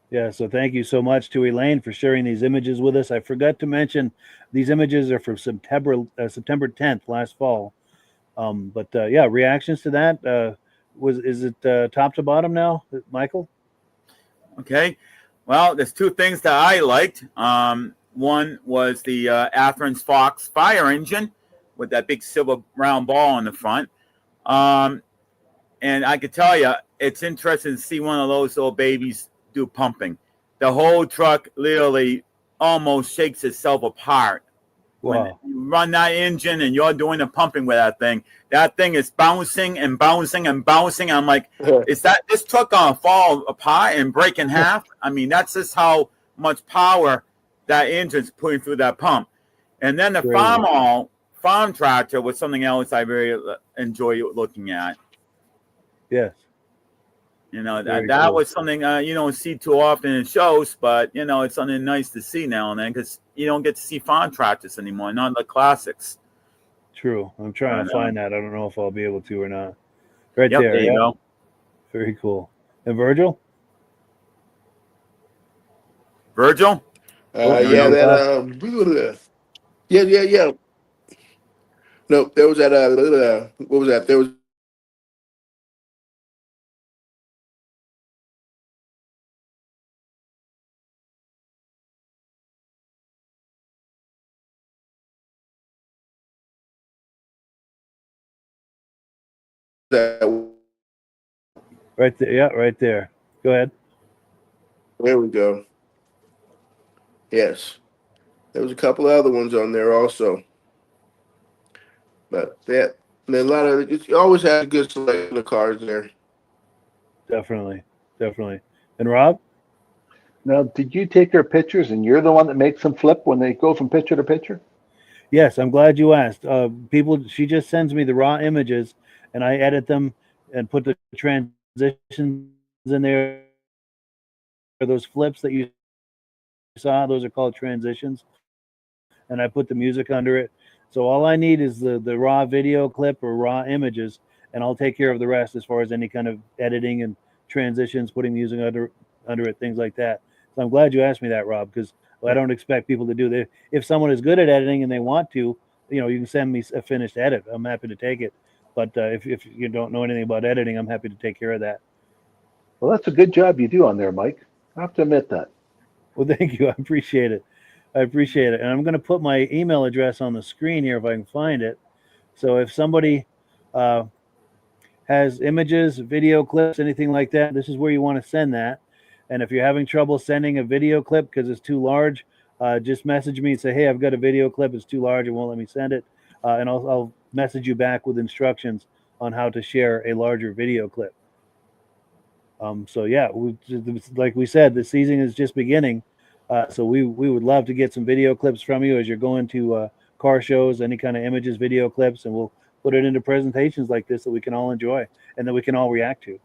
Yeah, so thank you so much to Elaine for sharing these images with us. I forgot to mention these images are from September 10th, last fall. But yeah, reactions to that. Is it top to bottom now, Michael? Okay. Well, there's two things that I liked. One was the Athens Fox fire engine with that big silver round ball on the front. And I could tell you, it's interesting to see one of those little babies do pumping. The whole truck literally almost shakes itself apart. When Wow. you run that engine and you're doing the pumping with that thing is bouncing and bouncing and bouncing. I'm like, is that this truck gonna fall apart and break in half? I mean, that's just how much power that engine's putting through that pump. And then the Crazy. farm tractor was something else I very enjoy looking at. Yes. You know, Very that cool. was something you don't see too often in shows, but you know, it's something nice to see now and then because you don't get to see farm tractors anymore, not the classics. True. I'm trying to find that. I don't know if I'll be able to or not. Right Yep, there. there you Yeah. go. Very cool. And Virgil? Virgil? Oh, Yeah, Virgil that left. yeah. No, there was that what was that? There was that. Right there. Yeah, right there. Go ahead. There we go. Yes, there was a couple other ones on there also, but that a lot of you always have a good selection of cars there. Definitely. Definitely. And Rob? Now, did you take their pictures and you're the one that makes them flip when they go from picture to picture? Yes, I'm glad you asked. She just sends me the raw images and I edit them and put the transitions in there. Those flips that you saw, those are called transitions. And I put the music under it. So all I need is the raw video clip or raw images, and I'll take care of the rest as far as any kind of editing and transitions, putting music under it, things like that. So I'm glad you asked me that, Rob, because I don't expect people to do that. If someone is good at editing and they want to, you know, you can send me a finished edit. I'm happy to take it. But if you don't know anything about editing, I'm happy to take care of that. Well, that's a good job you do on there, Mike. I have to admit that. Well, thank you. I appreciate it. I appreciate it. And I'm going to put my email address on the screen here if I can find it. So if somebody has images, video clips, anything like that, this is where you want to send that. And if you're having trouble sending a video clip because it's too large, just message me and say, hey, I've got a video clip. It's too large. It won't let me send it. And I'll message you back with instructions on how to share a larger video clip. So yeah, like we said, the season is just beginning. So we would love to get some video clips from you as you're going to car shows, any kind of images, video clips, and we'll put it into presentations like this that we can all enjoy and that we can all react to.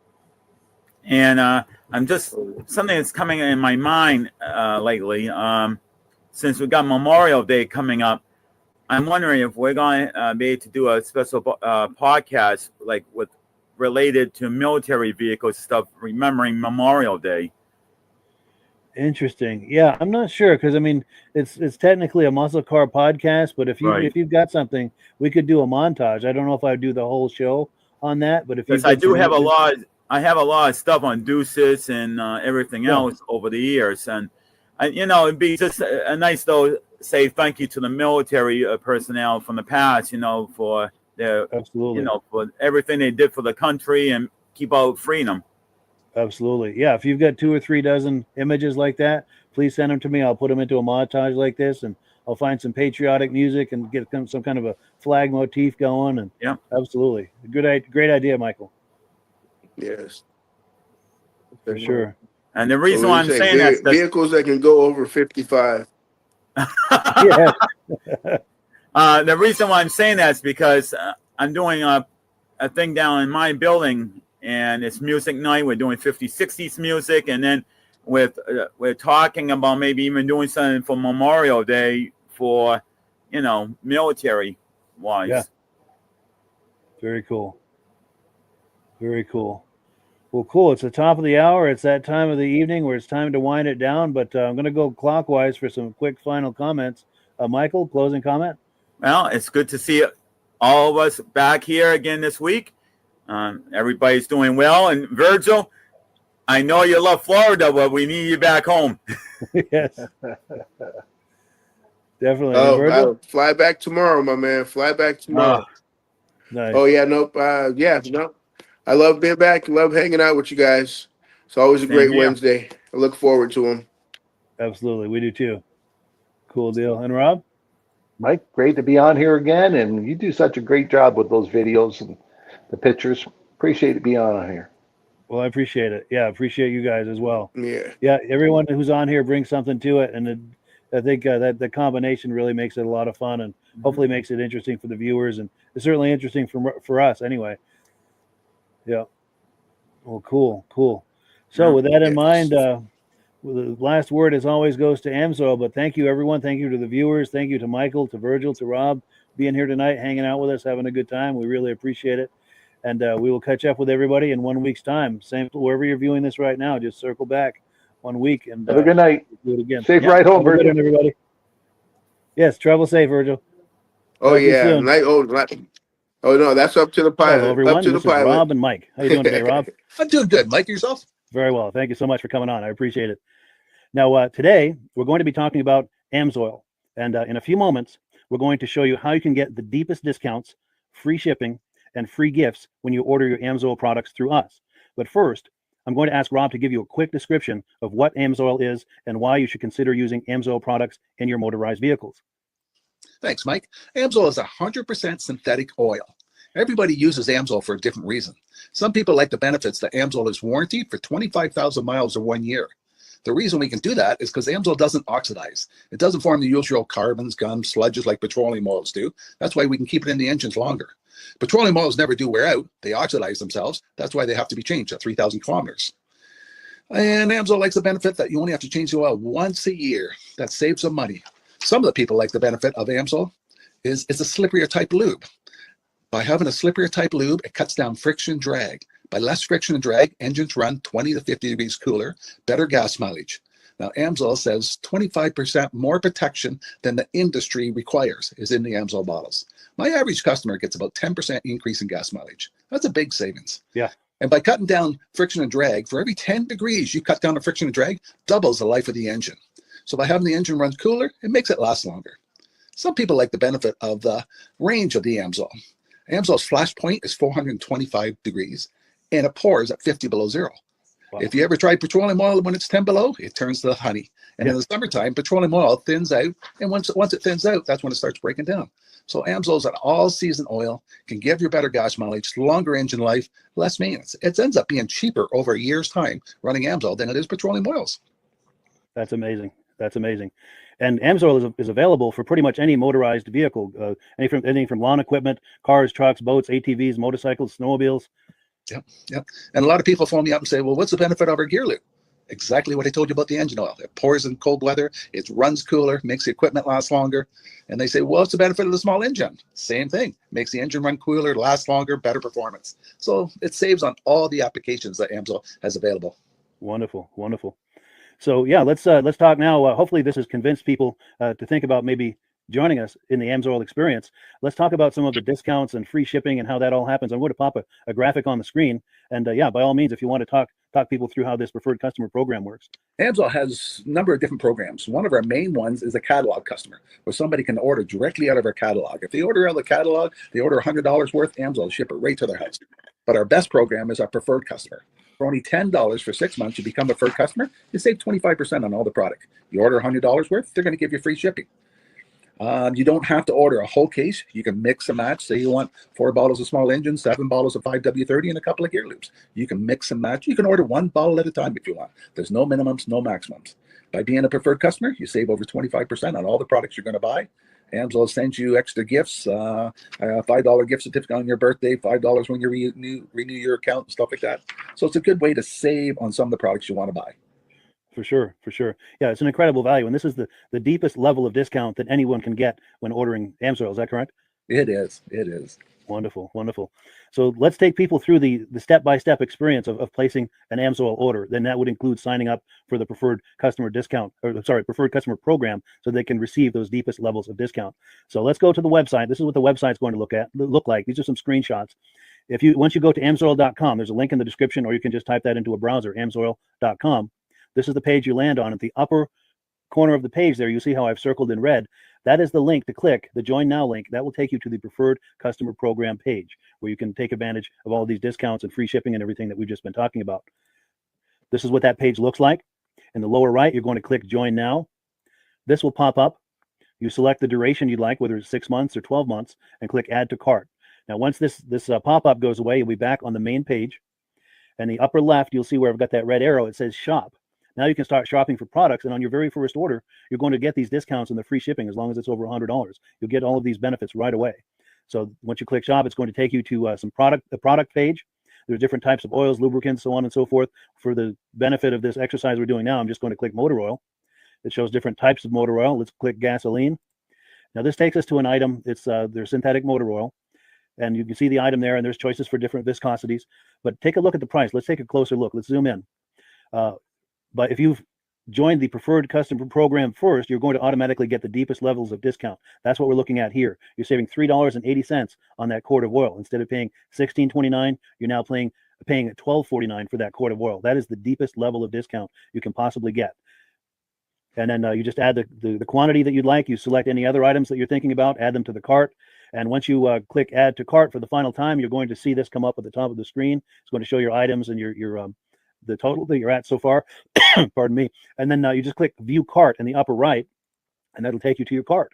And I'm just something that's coming in my mind lately. Since we got Memorial Day coming up, I'm wondering if we're going to be able to do a special podcast like with related to military vehicles stuff, remembering Memorial Day. Interesting. Yeah, I'm not sure because I mean it's technically a muscle car podcast, but if you've got something, we could do a montage. I don't know if I'd do the whole show on that, but if you've Because I got do some have images, I have a lot of stuff on Deuces and everything else over the years, and you know, it'd be just a nice though say thank you to the military personnel from the past, you know, for their absolutely. you know, for everything they did for the country and keep out freedom. Absolutely. Yeah. If you've got 2 or 3 dozen images like that, please send them to me. I'll put them into a montage like this and I'll find some patriotic music and get some kind of a flag motif going. And yeah, absolutely. Great idea, Michael. Yes, For sure. And the reason why I'm saying vehicles that can go over 55. Yeah. The reason why I'm saying that is because I'm doing a thing down in my building, and it's music night. We're doing 50s, 60s music, and then we're talking about maybe even doing something for Memorial Day for, you know, military wise. Yeah. Very cool. Very cool. Well, cool. It's the top of the hour. It's that time of the evening where it's time to wind it down. But I'm going to go clockwise for some quick final comments. Michael, closing comment? Well, it's good to see all of us back here again this week. Everybody's doing well. And Virgil, I know you love Florida, but we need you back home. Yes. Definitely. Oh, Virgil? I'll fly back tomorrow, my man. Fly back tomorrow. Nice. Oh yeah, nope. No. I love being back. Love hanging out with you guys. It's always a Same great here. Wednesday. I look forward to them. Absolutely. We do too. Cool deal. And Rob? Mike, great to be on here again, and you do such a great job with those videos and the pictures. Appreciate it being on here. Well, I appreciate it. Yeah, I appreciate you guys as well. Yeah. Yeah, everyone who's on here brings something to it, and I think that the combination really makes it a lot of fun, and hopefully makes it interesting for the viewers, and it's certainly interesting for us anyway. Yeah. Well, cool. So with that in mind, the last word as always goes to Amsoil, but thank you everyone. Thank you to the viewers. Thank you to Michael, to Virgil, to Rob, being here tonight, hanging out with us, having a good time. We really appreciate it. And we will catch up with everybody in 1 week's time. Same wherever you're viewing this right now, just circle back 1 week and Have a good night. do it again. Safe ride home, have a good Virgil. one, everybody. Yes, travel safe, Virgil. Oh Talk to you yeah. soon. Oh no, that's up to the pilot. Hello, everyone. Up to the This is pilot. Rob and Mike. How you doing today, Rob? I'm doing good. Mike, yourself? Very well. Thank you so much for coming on. I appreciate it. Now, today we're going to be talking about Amsoil, and in a few moments we're going to show you how you can get the deepest discounts, free shipping, and free gifts when you order your Amsoil products through us. But first, I'm going to ask Rob to give you a quick description of what Amsoil is and why you should consider using Amsoil products in your motorized vehicles. Thanks, Mike. Amsoil is 100% synthetic oil. Everybody uses Amsoil for a different reason. Some people like the benefits that Amsoil is warranted for 25,000 miles or 1 year. The reason we can do that is because Amsoil doesn't oxidize. It doesn't form the usual carbons, gums, sludges like petroleum oils do. That's why we can keep it in the engines longer. Petroleum oils never do wear out. They oxidize themselves. That's why they have to be changed at 3,000 kilometers. And Amsoil likes the benefit that you only have to change the oil once a year. That saves them money. Some of the people like the benefit of Amsoil is it's a slipperier type lube. By having a slipperier type lube, it cuts down friction and drag. By less friction and drag, engines run 20 to 50 degrees cooler, better gas mileage. Now, Amsoil says 25% more protection than the industry requires is in the Amsoil bottles. My average customer gets about 10% increase in gas mileage. That's a big savings. Yeah. And by cutting down friction and drag, for every 10 degrees you cut down the friction and drag, doubles the life of the engine. So by having the engine run cooler, it makes it last longer. Some people like the benefit of the range of the Amsoil. Amsoil's flash point is 425 degrees, and it pours at 50 below zero. Wow. If you ever tried petroleum oil when it's 10 below, it turns to honey. And in the summertime, petroleum oil thins out, and once it thins out, that's when it starts breaking down. So Amsoil's an all-season oil, can give you better gas mileage, longer engine life, less maintenance. It ends up being cheaper over a year's time running Amsoil than it is petroleum oils. That's amazing. That's amazing. And Amsoil is available for pretty much any motorized vehicle, anything from lawn equipment, cars, trucks, boats, ATVs, motorcycles, snowmobiles. Yep. And a lot of people phone me up and say, well, what's the benefit of our gear lube? Exactly what I told you about the engine oil. It pours in cold weather, it runs cooler, makes the equipment last longer. And they say, well, what's the benefit of the small engine? Same thing. Makes the engine run cooler, last longer, better performance. So it saves on all the applications that Amsoil has available. Wonderful. So yeah, let's talk now. Hopefully this has convinced people to think about maybe joining us in the Amsoil experience. Let's talk about some of the discounts and free shipping and how that all happens. I'm going to pop a graphic on the screen. And yeah, by all means, if you want to talk people through how this preferred customer program works. Amsoil has a number of different programs. One of our main ones is a catalog customer, where somebody can order directly out of our catalog. If they order out of the catalog, they order $100 worth, Amsoil will ship it right to their house. But our best program is our preferred customer. For only $10 for 6 months, you become a preferred customer, you save 25% on all the product. You order $100 worth, they're going to give you free shipping. You don't have to order a whole case. You can mix and match. Say you want 4 bottles of small engine, 7 bottles of 5W30, and a couple of gear loops. You can mix and match. You can order 1 bottle at a time if you want. There's no minimums, no maximums. By being a preferred customer, you save over 25% on all the products you're going to buy. Amsoil sends you extra gifts, a $5 gift certificate on your birthday, $5 when you renew your account, and stuff like that. So it's a good way to save on some of the products you want to buy. For sure. Yeah, it's an incredible value. And this is the deepest level of discount that anyone can get when ordering Amsoil. Is that correct? It is. Wonderful, wonderful. So let's take people through the step-by-step experience of placing an Amsoil order. Then that would include signing up for the preferred customer discount, or sorry, preferred customer program, so they can receive those deepest levels of discount. So let's go to the website. This is what the website's going to look like. These are some screenshots. Once you go to amsoil.com, there's a link in the description, or you can just type that into a browser, amsoil.com. This is the page you land on. At the upper corner of the page there, you see how I've circled in red. That is the link to click, the Join Now link. That will take you to the preferred customer program page, where you can take advantage of all these discounts and free shipping and everything that we've just been talking about. This is what that page looks like. In the lower right, you're going to click Join Now. This will pop up. You select the duration you'd like, whether it's 6 months or 12 months, and click Add to Cart. Now, once this pop-up goes away, you'll be back on the main page. And the upper left, you'll see where I've got that red arrow. It says Shop. Now you can start shopping for products, and on your very first order, you're going to get these discounts and the free shipping as long as it's over $100. You'll get all of these benefits right away. So once you click Shop, it's going to take you to the product page. There's different types of oils, lubricants, so on and so forth. For the benefit of this exercise we're doing now, I'm just going to click motor oil. It shows different types of motor oil. Let's click gasoline. Now this takes us to an item. It's their synthetic motor oil. And you can see the item there, and there's choices for different viscosities. But take a look at the price. Let's take a closer look. Let's zoom in. But if you've joined the preferred customer program first, you're going to automatically get the deepest levels of discount. That's what we're looking at here. You're saving $3.80 on that quart of oil. Instead of paying $16.29, you're now paying $12.49 for that quart of oil. That is the deepest level of discount you can possibly get. And then you just add the quantity that you'd like. You select any other items that you're thinking about, add them to the cart. And once you click Add to Cart for the final time, you're going to see this come up at the top of the screen. It's going to show your items and your the total that you're at so far. Pardon me. And then you just click View Cart in the upper right, and that'll take you to your cart.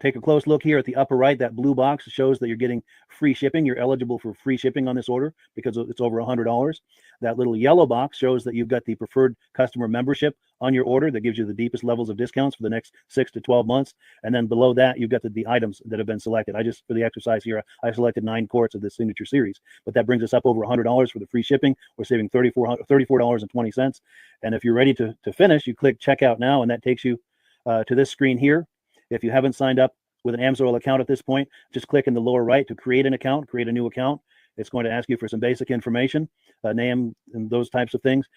Take a close look here at the upper right. That blue box shows that you're getting free shipping. You're eligible for free shipping on this order because it's over $100. That little yellow box shows that you've got the preferred customer membership on your order. That gives you the deepest levels of discounts for the next 6 to 12 months. And then below that, you've got the items that have been selected. For the exercise here, I selected 9 quarts of the signature series, but that brings us up over $100 for the free shipping. We're saving $34.20. And if you're ready to finish, you click Checkout Now, and that takes you to this screen here. If you haven't signed up with an Amsoil account at this point, just click in the lower right to create an account, create a new account. It's going to ask you for some basic information, name and those types of things.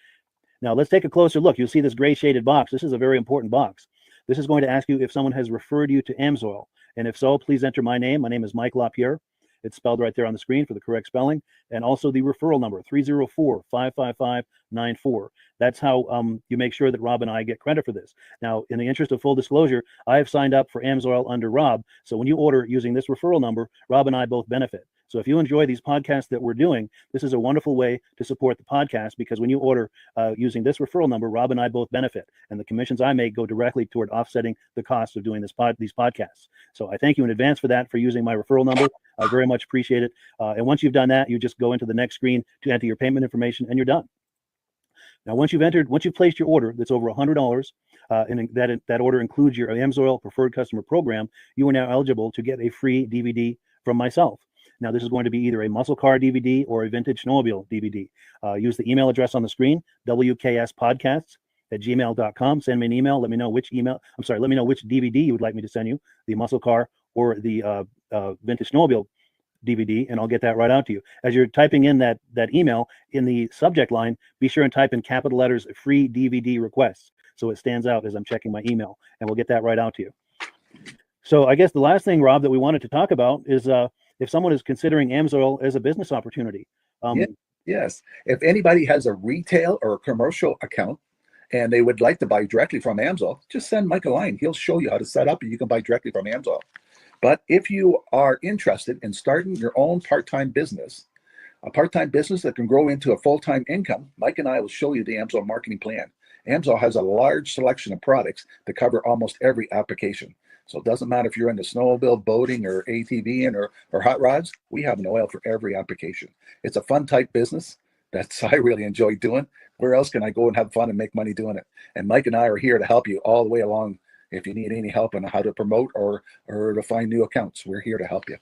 Now let's take a closer look. You'll see this gray shaded box. This is a very important box. This is going to ask you if someone has referred you to Amsoil. And if so, please enter my name. My name is Mike LaRiviere. It's spelled right there on the screen for the correct spelling. And also the referral number, 304-555-94. That's how you make sure that Rob and I get credit for this. Now, in the interest of full disclosure, I have signed up for Amsoil under Rob. So when you order using this referral number, Rob and I both benefit. So if you enjoy these podcasts that we're doing, this is a wonderful way to support the podcast, because when you order using this referral number, Rob and I both benefit, and the commissions I make go directly toward offsetting the cost of doing these podcasts. So I thank you in advance for using my referral number. I very much appreciate it. And once you've done that, you just go into the next screen to enter your payment information, and you're done. Now, once you've placed your order that's over $100, and that order includes your Amsoil preferred customer program, you are now eligible to get a free DVD from myself. Now, this is going to be either a muscle car DVD or a vintage snowmobile DVD. Use the email address on the screen, wkspodcasts@gmail.com. Send me an email. Let me know which DVD you would like me to send you, the muscle car or the vintage snowmobile DVD, and I'll get that right out to you. As you're typing in that email, in the subject line, be sure and type in capital letters, free DVD requests, so it stands out as I'm checking my email, and we'll get that right out to you. So I guess the last thing, Rob, that we wanted to talk about is if someone is considering Amsoil as a business opportunity. Yes. If anybody has a retail or a commercial account and they would like to buy directly from Amsoil, just send Mike a line. He'll show you how to set up, and you can buy directly from Amsoil. But if you are interested in starting your own part-time business, a part-time business that can grow into a full-time income, Mike and I will show you the Amsoil marketing plan. Amsoil has a large selection of products that cover almost every application. So it doesn't matter if you're into snowmobile, boating, or ATVing, or hot rods. We have an oil for every application. It's a fun type business. That's I really enjoy doing. Where else can I go and have fun and make money doing it? And Mike and I are here to help you all the way along. If you need any help on how to promote or to find new accounts, we're here to help you.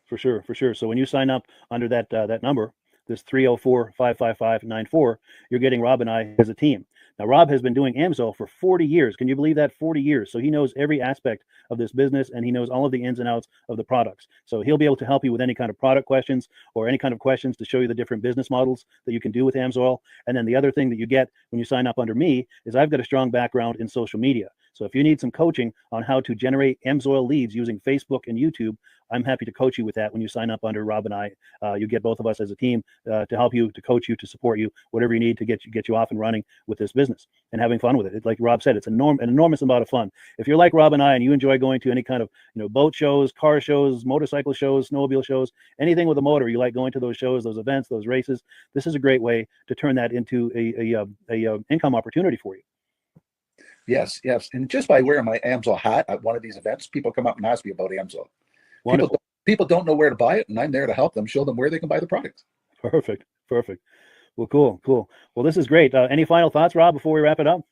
For sure. So when you sign up under that number, this 304-555-94, you're getting Rob and I as a team. Now, Rob has been doing Amsoil for 40 years. Can you believe that? 40 years. So he knows every aspect of this business, and he knows all of the ins and outs of the products. So he'll be able to help you with any kind of product questions or any kind of questions to show you the different business models that you can do with Amsoil. And then the other thing that you get when you sign up under me is I've got a strong background in social media. So if you need some coaching on how to generate Amsoil leads using Facebook and YouTube, I'm happy to coach you with that when you sign up under Rob and I. You get both of us as a team to help you, to coach you, to support you, whatever you need to get you off and running with this business and having fun with it. Like Rob said, it's an enormous amount of fun. If you're like Rob and I and you enjoy going to any kind of boat shows, car shows, motorcycle shows, snowmobile shows, anything with a motor, you like going to those shows, those events, those races, this is a great way to turn that into a income opportunity for you. Yes, yes. And just by wearing my Amsoil hat at one of these events, people come up and ask me about Amsoil. People don't know where to buy it, and I'm there to help them, show them where they can buy the product. Perfect. Well, cool. Well, this is great. Any final thoughts, Rob, before we wrap it up?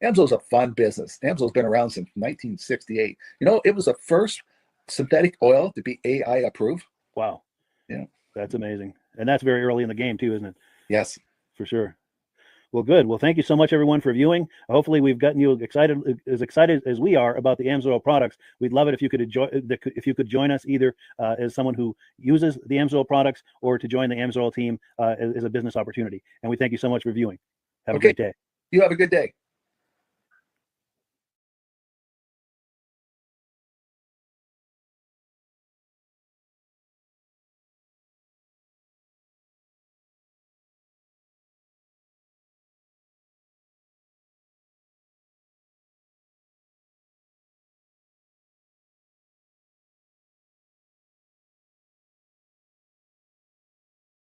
Amsoil's a fun business. Amsoil's been around since 1968. It was the first synthetic oil to be AI approved. Wow. Yeah. That's amazing. And that's very early in the game too, isn't it? Yes. For sure. Well, good. Well, thank you so much, everyone, for viewing. Hopefully, we've gotten you excited as we are about the Amsoil products. We'd love it if you could join us either as someone who uses the Amsoil products or to join the Amsoil team as a business opportunity. And we thank you so much for viewing. Have a great day. You have a good day.